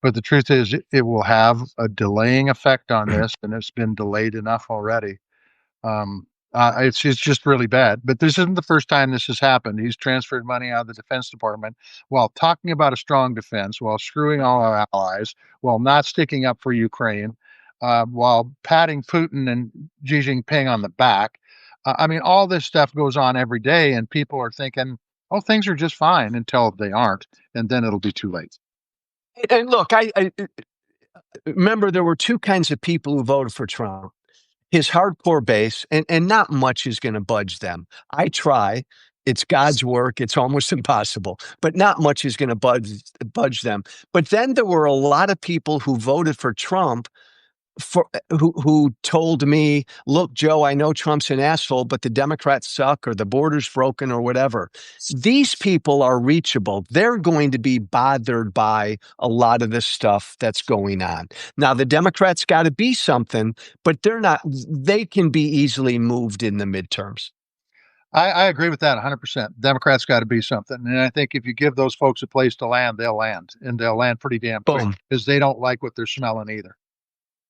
But the truth is, it will have a delaying effect on this, and it's been delayed enough already. Um, it's just really bad. But this isn't the first time this has happened. He's transferred money out of the Defense Department while talking about a strong defense, while screwing all our allies, while not sticking up for Ukraine, while patting Putin and Xi Jinping on the back. I mean, all this stuff goes on every day, and people are thinking, "Oh, things are just fine," until they aren't, and then it'll be too late. And look, I remember there were two kinds of people who voted for Trump. His hardcore base, and not much is going to budge them. I try. It's God's work. It's almost impossible, but not much is going to budge them. But then there were a lot of people who voted for Trump who told me, look, Joe, I know Trump's an asshole, but the Democrats suck or the border's broken or whatever. These people are reachable. They're going to be bothered by a lot of this stuff that's going on. Now, the Democrats got to be something, but they're not, they can be easily moved in the midterms. I agree with that 100%. Democrats got to be something. And I think if you give those folks a place to land, they'll land, and they'll land pretty damn quick Boom. because they don't like what they're smelling either.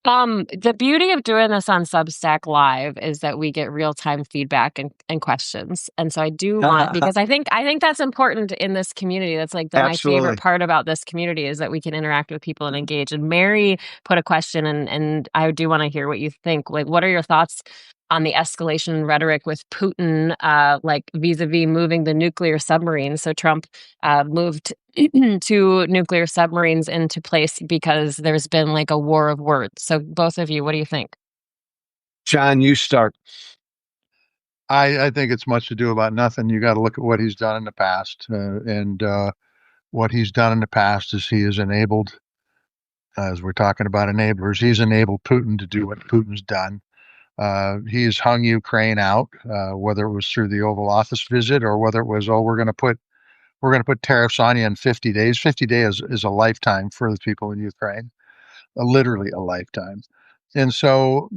The beauty of doing this on Substack Live is that we get real-time feedback and questions. And so I do want, because I think that's important in this community. That's like my favorite Absolutely. part about this community is that we can interact with people and engage. And Mary put a question, and I do want to hear what you think. Like, what are your thoughts on the escalation rhetoric with Putin, like vis-a-vis moving the nuclear submarines? So Trump moved two nuclear submarines into place because there's been like a war of words. So both of you, what do you think? John, you start. I think it's much ado about nothing. You got to look at what he's done in the past, and what he's done in the past is he has enabled, as we're talking about enablers, he's enabled Putin to do what Putin's done. He has hung Ukraine out, whether it was through the Oval Office visit or whether it was, oh, we're going to put tariffs on you in 50 days. 50 days is a lifetime for the people in Ukraine, literally a lifetime. And so,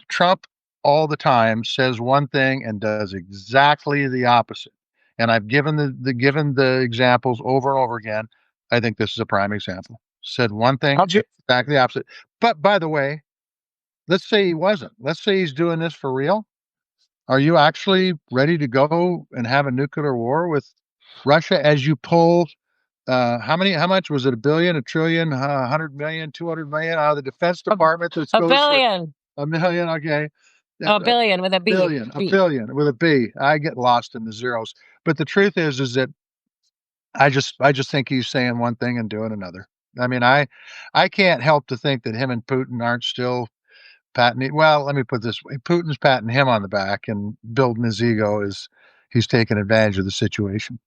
Trump all the time says one thing and does exactly the opposite. And I've given the examples over and over again. I think this is a prime example. Said one thing, exactly the opposite. But by the way, let's say he wasn't. Let's say he's doing this for real. Are you actually ready to go and have a nuclear war with Russia as you pull how much was it? A billion, a trillion, 100 million, 200 million out of the Defense Department? That A goes for billion. a million. Okay. Oh, a billion with a B. A billion with a B. I get lost in the zeros. But the truth is that I just think he's saying one thing and doing another. I mean, I can't help to think that him and Putin aren't still patting. Well, let me put it this way: Putin's patting him on the back and building his ego as he's taking advantage of the situation.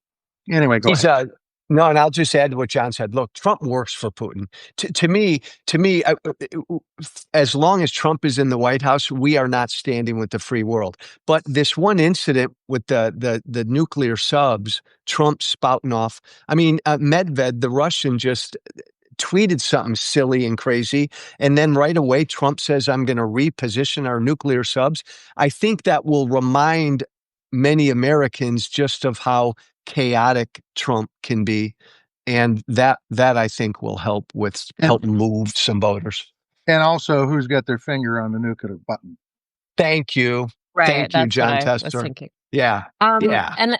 Anyway, go He's ahead. no, and I'll just add to what John said. Look, Trump works for Putin. To me, as long as Trump is in the White House, we are not standing with the free world. But this one incident with the nuclear subs, Trump spouting off. I mean, Medved, the Russian, just tweeted something silly and crazy, and then right away Trump says, "I'm going to reposition our nuclear subs." I think that will remind many Americans just of how chaotic Trump can be, and that I think will help move some voters. And also, who's got their finger on the nuclear button? Thank you. Right. Thank you, That's what John I was Tester. thinking. Yeah. Yeah. And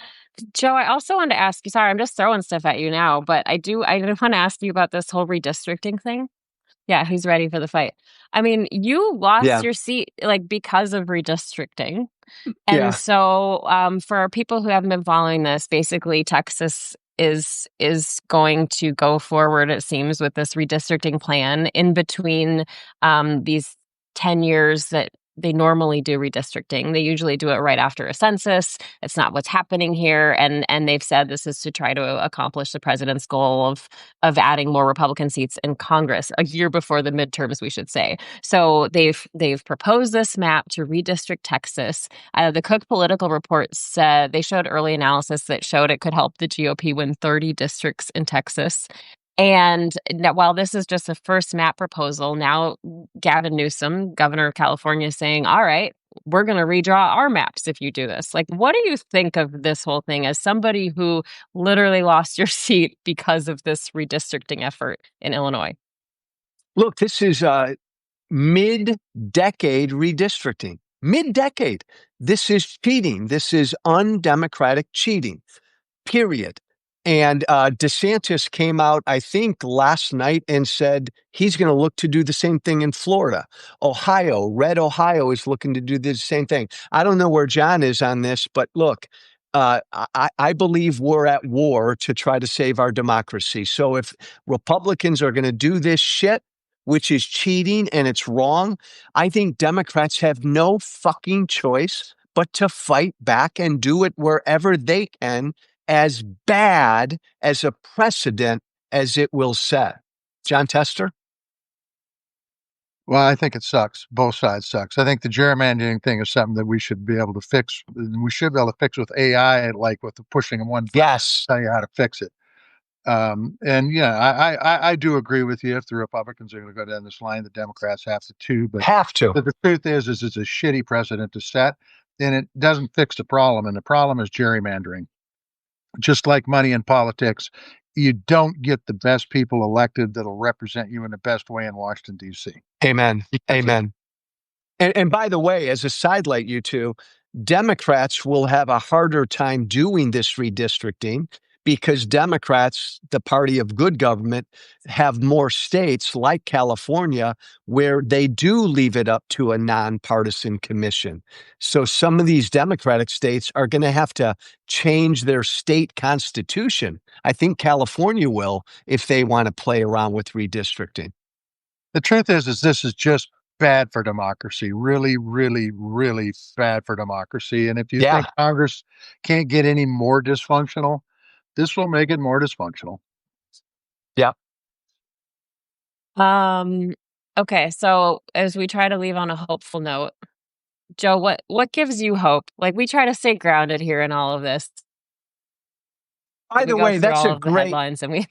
Joe, I also wanted to ask you, sorry, I'm just throwing stuff at you now, but I want to ask you about this whole redistricting thing. Yeah, who's ready for the fight? I mean, you lost Yeah. your seat like because of redistricting. And Yeah. so for people who haven't been following this, basically Texas is going to go forward, it seems, with this redistricting plan in between these 10 years that they normally do redistricting. They usually do it right after a census. It's not what's happening here. And they've said this is to try to accomplish the president's goal of adding more Republican seats in Congress a year before the midterms, we should say. So they've proposed this map to redistrict Texas. The Cook Political Report said they showed early analysis that showed it could help the GOP win 30 districts in Texas. And while this is just a first map proposal, now Gavin Newsom, governor of California, is saying, all right, we're going to redraw our maps if you do this. Like, what do you think of this whole thing as somebody who literally lost your seat because of this redistricting effort in Illinois? Look, this is mid-decade redistricting. Mid-decade. This is cheating. This is undemocratic cheating. Period. And DeSantis came out, I think, last night and said he's going to look to do the same thing in Florida. Ohio, Red Ohio is looking to do the same thing. I don't know where John is on this, but look, I believe we're at war to try to save our democracy. So if Republicans are going to do this shit, which is cheating and it's wrong, I think Democrats have no fucking choice but to fight back and do it wherever they can, as bad as a precedent as it will set. John Tester? Well, I think it sucks. Both sides sucks. I think the gerrymandering thing is something that we should be able to fix. We should be able to fix with AI, like with the pushing of one button. Yes. Tell you how to fix it. And yeah, I do agree with you. If the Republicans are going to go down this line, the Democrats have to too. But the truth is it's a shitty precedent to set, and it doesn't fix the problem. And the problem is gerrymandering. Just like money in politics, you don't get the best people elected that'll represent you in the best way in Washington, D.C. Amen. Amen. And by the way, as a sidelight, you two, Democrats will have a harder time doing this redistricting because Democrats, the party of good government, have more states like California where they do leave it up to a nonpartisan commission. So some of these Democratic states are going to have to change their state constitution. I think California will if they want to play around with redistricting. The truth is this is just bad for democracy. Really, really, really bad for democracy. And if you think Congress can't get any more dysfunctional, this will make it more dysfunctional. Yeah. Okay, so as we try to leave on a hopeful note, Joe, what gives you hope? Like, we try to stay grounded here in all of this. By the way, that's a great headlines, and we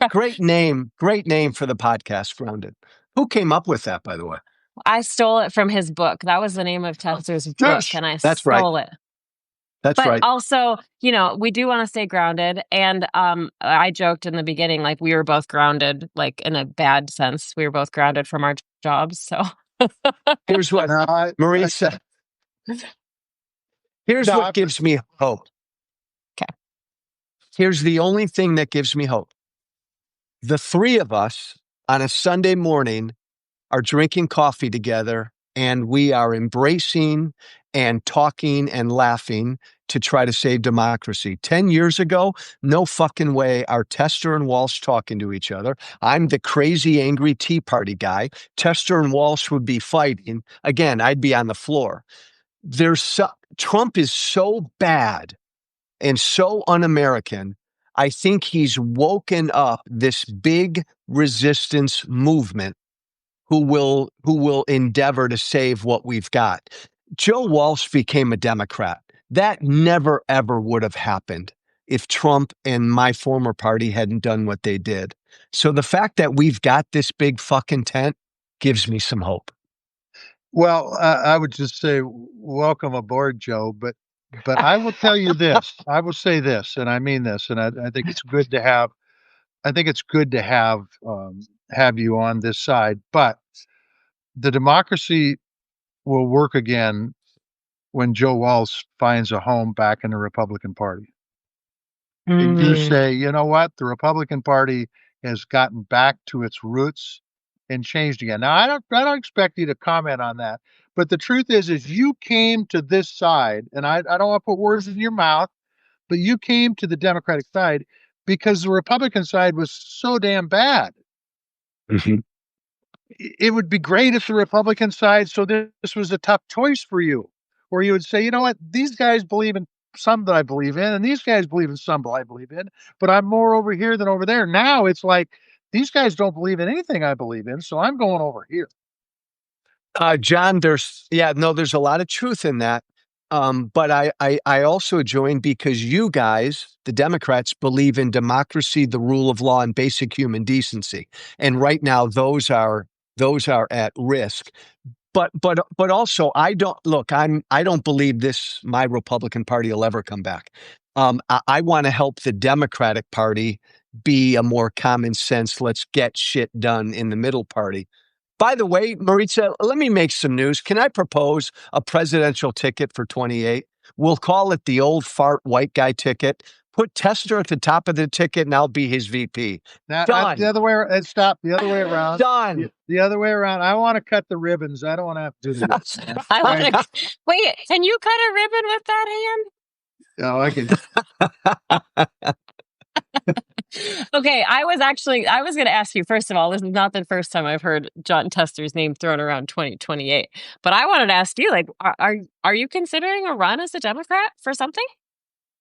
great name for the podcast, Grounded. Who came up with that, by the way? I stole it from his book. That was the name of Tester's book, and I stole it. That's right. But also, we do want to stay grounded. And I joked in the beginning, like, we were both grounded, like, in a bad sense. We were both grounded from our jobs. So here's what Marisa. Here's what gives me hope. Okay. Here's the only thing that gives me hope. The three of us on a Sunday morning are drinking coffee together, and we are embracing and talking and laughing to try to save democracy. 10 years ago, no fucking way are Tester and Walsh talking to each other. I'm the crazy, angry Tea Party guy. Tester and Walsh would be fighting. Again, I'd be on the floor. Trump is so bad and so un-American. I think he's woken up this big resistance movement who will endeavor to save what we've got. Joe Walsh became a Democrat. That never, ever would have happened if Trump and my former party hadn't done what they did. So the fact that we've got this big fucking tent gives me some hope. Well, I would just say welcome aboard, Joe. But I will tell you this. I will say this, and I mean this, and I think it's good to have. I think it's good to have you on this side. But the democracy will work again when Joe Walsh finds a home back in the Republican Party. And you say, you know what? The Republican Party has gotten back to its roots and changed again. Now, I don't expect you to comment on that. But the truth is you came to this side, and I don't want to put words in your mouth, but you came to the Democratic side because the Republican side was so damn bad. Mm-hmm. It would be great if the Republican side, so this was a tough choice for you, where you would say, you know what, these guys believe in some that I believe in, and these guys believe in some that I believe in, but I'm more over here than over there. Now it's like, these guys don't believe in anything I believe in, so I'm going over here. John, there's a lot of truth in that. But I also joined because you guys, the Democrats, believe in democracy, the rule of law, and basic human decency. And right now, those are at risk. But also, I don't believe my Republican Party will ever come back. I want to help the Democratic Party be a more common sense, let's get shit done in the middle party. By the way, Maritza, let me make some news. Can I propose a presidential ticket for 28? We'll call it the old fart white guy ticket. Put Tester at the top of the ticket, and I'll be his VP. Now, the other way. Stop. The other way around. Done. The other way around. I want to cut the ribbons. I don't want to have to do this. Wait, can you cut a ribbon with that hand? No, I can. Okay, I was going to ask you, first of all, this is not the first time I've heard John Tester's name thrown around 2028, but I wanted to ask you, like, are you considering a run as a Democrat for something?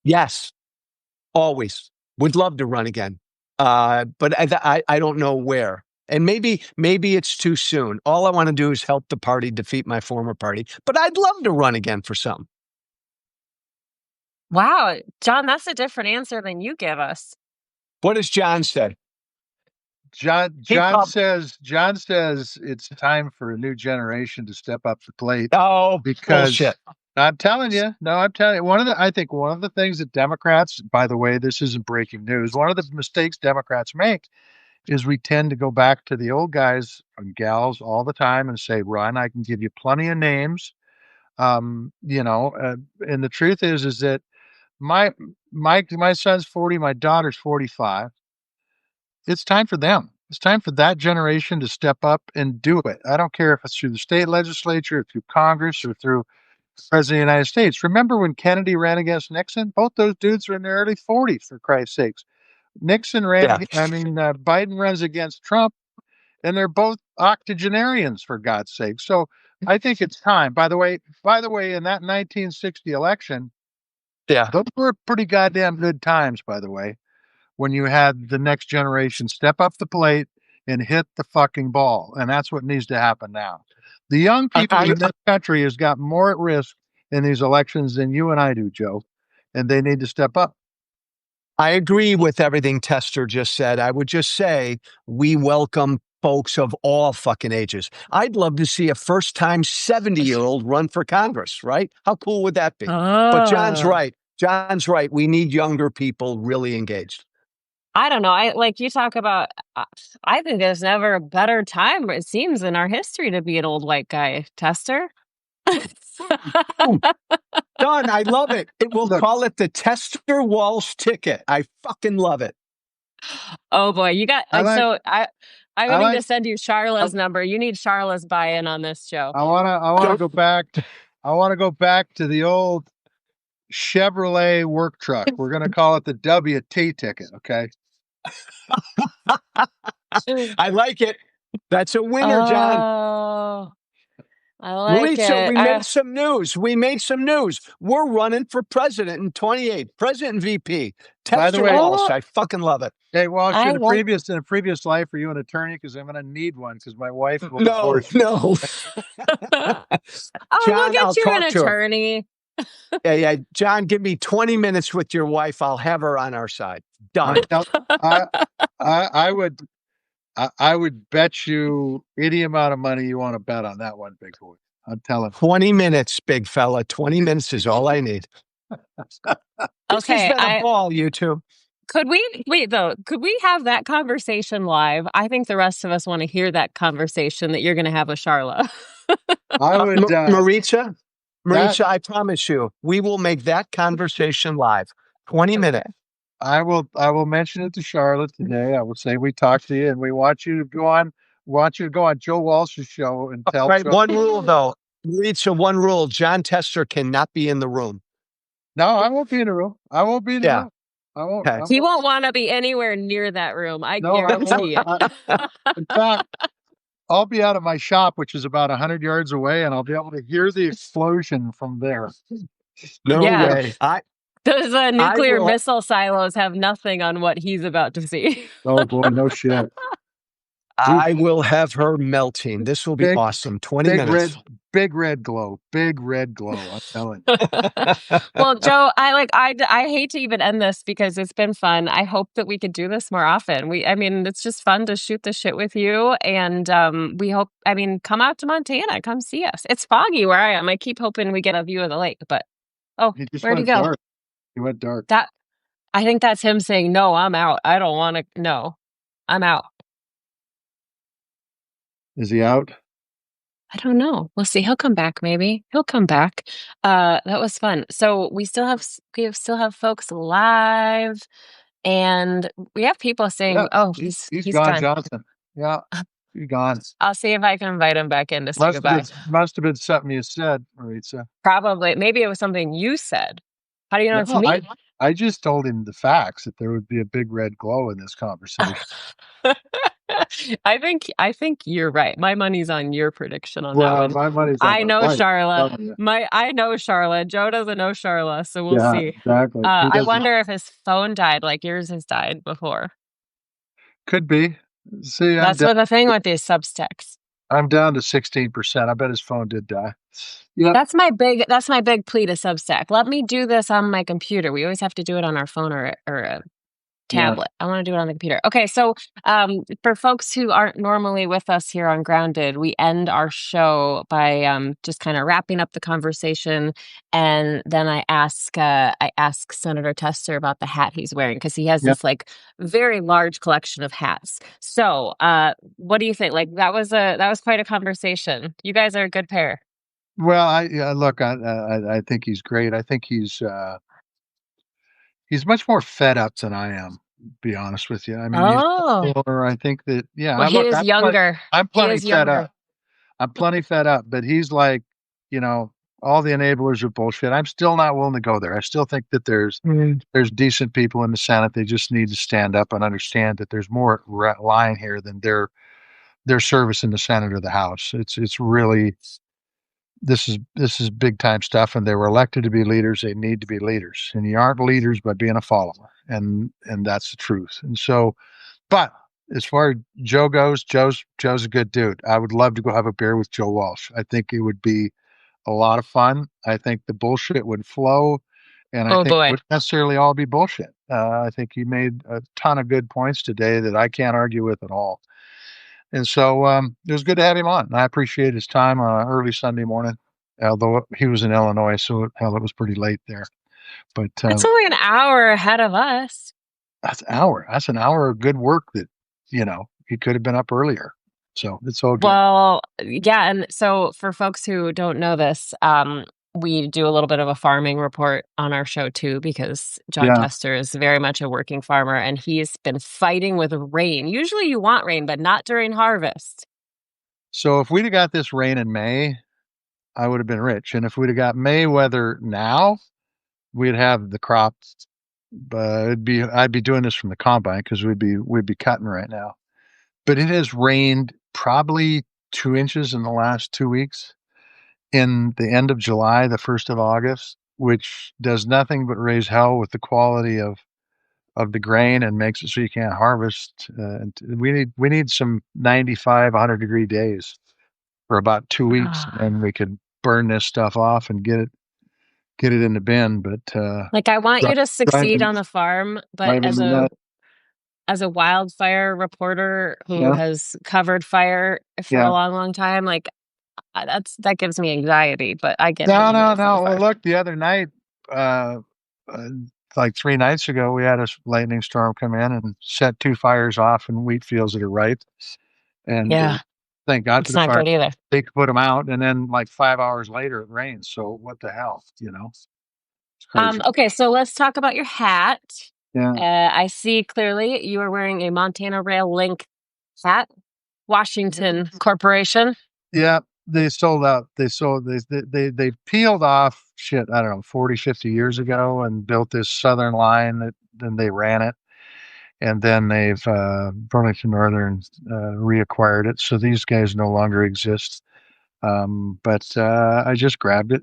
Yes, always. Would love to run again, but I don't know where. And maybe it's too soon. All I want to do is help the party defeat my former party, but I'd love to run again for something. Wow, John, that's a different answer than you give us. What does John say? John says it's time for a new generation to step up the plate. Oh, because bullshit. I'm telling you. No, I'm telling you. I think one of the things that Democrats, by the way, this isn't breaking news. One of the mistakes Democrats make is we tend to go back to the old guys and gals all the time and say, "Run, I can give you plenty of names." And the truth is that my my son's 40, my daughter's 45. It's time for them. It's time for that generation to step up and do it. I don't care if it's through the state legislature, or through Congress, or through the President of the United States. Remember when Kennedy ran against Nixon? Both those dudes were in their early 40s, for Christ's sakes. Yeah. Biden runs against Trump, and they're both octogenarians, for God's sake. So I think it's time. By the way, in that 1960 election, Yeah. those were pretty goddamn good times, by the way, when you had the next generation step up the plate and hit the fucking ball. And that's what needs to happen now. The young people I, in this country has got more at risk in these elections than you and I do, Joe. And they need to step up. I agree with everything Tester just said. I would just say we welcome folks of all fucking ages. I'd love to see a first time 70-year-old run for Congress, right? How cool would that be? But John's Oh, right. John's right. We need younger people really engaged. I don't know. I like you talk about. I think there's never a better time, it seems, in our history to be an old white guy. Tester. Boom. Done. I love it. We'll Look, call it the Tester Walsh ticket. I fucking love it. Oh boy, you got I like, so I'm I going to like, send you Charla's number. You need Charla's buy-in on this show. I want to go back. I want to go back to the old Chevrolet work truck. We're going to call it the WT ticket. Okay. I like it. That's a winner, John. Oh, I like Mauricio, it. we made some news. We made some news. We're running for president in 28. President and VP. By the Tester way, Walsh. I fucking love it. hey, Walsh, I in a like. previous life, are you an attorney? Because I'm going to need one because my wife will No, divorce. no. Oh, we'll John, I'll get you an talk to her. attorney. Yeah. John, give me 20 minutes with your wife. I'll have her on our side. Done. I would I would bet you any amount of money you want to bet on that one, big boy. I'm telling 20 minutes, big fella. 20 minutes is all I need. This has Okay, been a ball, you two. could we wait though? Could we have that conversation live? I think the rest of us want to hear that conversation that you're going to have with Charla. I would Maritza, that I promise you, we will make that conversation live. 20 minutes. I will mention it to Charlotte today. I will say we talked to you and we want you to go on Joe Walsh's show and tell Right. Joe. One rule, though. Maritza, one rule. John Tester cannot be in the room. No, I won't be in the room. I won't be in the Yeah. room. I won't. Okay. He won't want to be anywhere near that room. I No, I won't. guarantee it. In fact, I'll be out of my shop, which is about 100 yards away, and I'll be able to hear the explosion from there. No Yeah. way. Those nuclear will- missile silos have nothing on what he's about to see. Oh boy, no shit. I will have her melting. This will be Big- awesome. 20 Big minutes. big red glow. Big red glow. I'm telling you. Well, Joe, I hate to even end this because it's been fun. I hope that we could do this more often. I mean, it's just fun to shoot the shit with you. And we hope, come out to Montana, come see us. It's foggy where I am. I keep hoping we get a view of the lake, but He just where'd he went go? dark. He went dark. I think that's him saying, no, I'm out. I don't want to, no, I'm out. Is he out? I don't know. We'll see. He'll come back. Maybe he'll come back. That was fun. So we still have folks live, and we have people saying, Yeah, "Oh, he's he's gone, gone." Johnson. Yeah, he's gone. I'll see if I can invite him back in to say Must goodbye. must have been something you said, Maritza. Probably. Maybe it was something you said. How do you know it's No, me? I just told him the facts that there would be a big red glow in this conversation. I think you're right. My money's on your prediction on that Well, one. my money's on I know my wife. Charla. I know Charla. Joe doesn't know Charla, so we'll Yeah, see. exactly. He I doesn't- wonder if his phone died like yours has died before. Could be. See, That's what the thing with these Substacks. I'm down to 16%. I bet his phone did die. Yeah. That's my big plea to Substack. Let me do this on my computer. We always have to do it on our phone or a tablet. I want to do it on the computer. Okay, so for folks who aren't normally with us here on Grounded, we end our show by just kind of wrapping up the conversation, and then I ask Senator Tester about the hat he's wearing because he has Yeah. this like very large collection of hats. So, what do you think? Like that was quite a conversation. You guys are a good pair. Well, look, I think he's great. I think he's much more fed up than I am, to be honest with you. I mean, he's Oh, older. I think that, yeah, well, he look, is younger. I'm He plenty is fed younger. up. I'm plenty fed up, but he's like, you know, all the enablers are bullshit. I'm still not willing to go there. I still think that there's decent people in the Senate. They just need to stand up and understand that there's more lying here than their service in the Senate or the House. It's really, this is big time stuff, and they were elected to be leaders. They need to be leaders, and you aren't leaders by being a follower, and that's the truth. And so, but as far as Joe goes, Joe's a good dude. I would love to go have a beer with Joe Walsh. I think it would be a lot of fun. I think the bullshit would flow, and I Oh think it boy. wouldn't necessarily all be bullshit. I think he made a ton of good points today that I can't argue with at all. And so it was good to have him on. I appreciate his time on an early Sunday morning, although he was in Illinois, so hell, it was pretty late there. But That's only an hour ahead of us. that's an hour. That's an hour of good work that, he could have been up earlier. So it's all good. Well, yeah, and so for folks who don't know this, we do a little bit of a farming report on our show too, because John Yeah. Tester is very much a working farmer and he's been fighting with rain. Usually you want rain, but not during harvest. So if we'd have got this rain in May, I would have been rich. And if we'd have got May weather now, we'd have the crops. But I'd be doing this from the combine because we'd be cutting right now. But it has rained probably 2 inches in the last 2 weeks. In the end of July, the 1st of August, which does nothing but raise hell with the quality of the grain and makes it so you can't harvest. And we need some 95, 100-degree days for about 2 weeks, and then we could burn this stuff off and get it in the bin. But Like I want you to succeed driving on the farm, but driving me nuts. as a wildfire reporter who Yeah, has covered fire for a yeah. long, long time, like that gives me anxiety, but I get it. No, You need no, it for the no. Well, farm. look, the other night, uh, uh, like 3 nights ago, we had a lightning storm come in and set 2 fires off in wheat fields that are ripe. And Yeah, thank God for it's the not fire. good either. They could put them out, and then like 5 hours later, it rains. So what the hell, It's crazy. Okay, so let's talk about your hat. Yeah, I see clearly you are wearing a Montana Rail Link hat, Washington Corporation. yeah. They sold out. They peeled off shit. I don't know, 40, 50 years ago, and built this southern line. Then they ran it, and then they've Burlington Northern reacquired it. So these guys no longer exist. But I just grabbed it.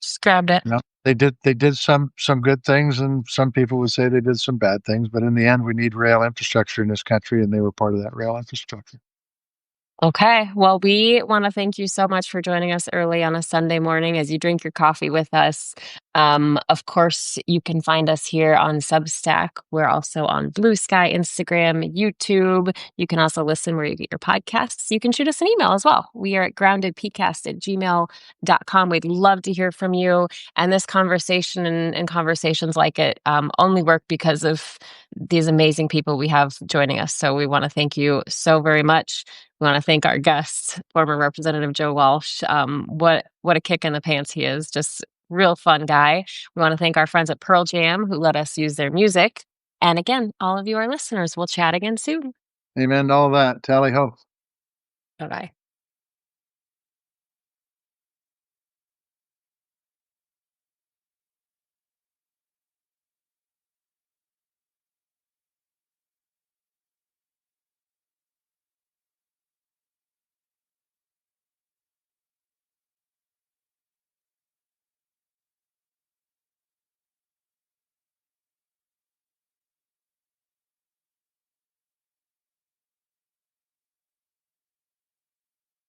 Just grabbed it. They did some good things, and some people would say they did some bad things. But in the end, we need rail infrastructure in this country, and they were part of that rail infrastructure. Okay. Well, we want to thank you so much for joining us early on a Sunday morning as you drink your coffee with us. Of course, you can find us here on Substack. We're also on Blue Sky, Instagram, YouTube. You can also listen where you get your podcasts. You can shoot us an email as well. We are at groundedpcast@gmail.com. We'd love to hear from you. And this conversation and conversations like it only work because of these amazing people we have joining us. So we want to thank you so very much. We want to thank our guest, former Representative Joe Walsh. What a kick in the pants he is. Just real fun guy. We want to thank our friends at Pearl Jam who let us use their music. And again, all of you, our listeners, we'll chat again soon. Amen to all that. Tally ho. Bye-bye.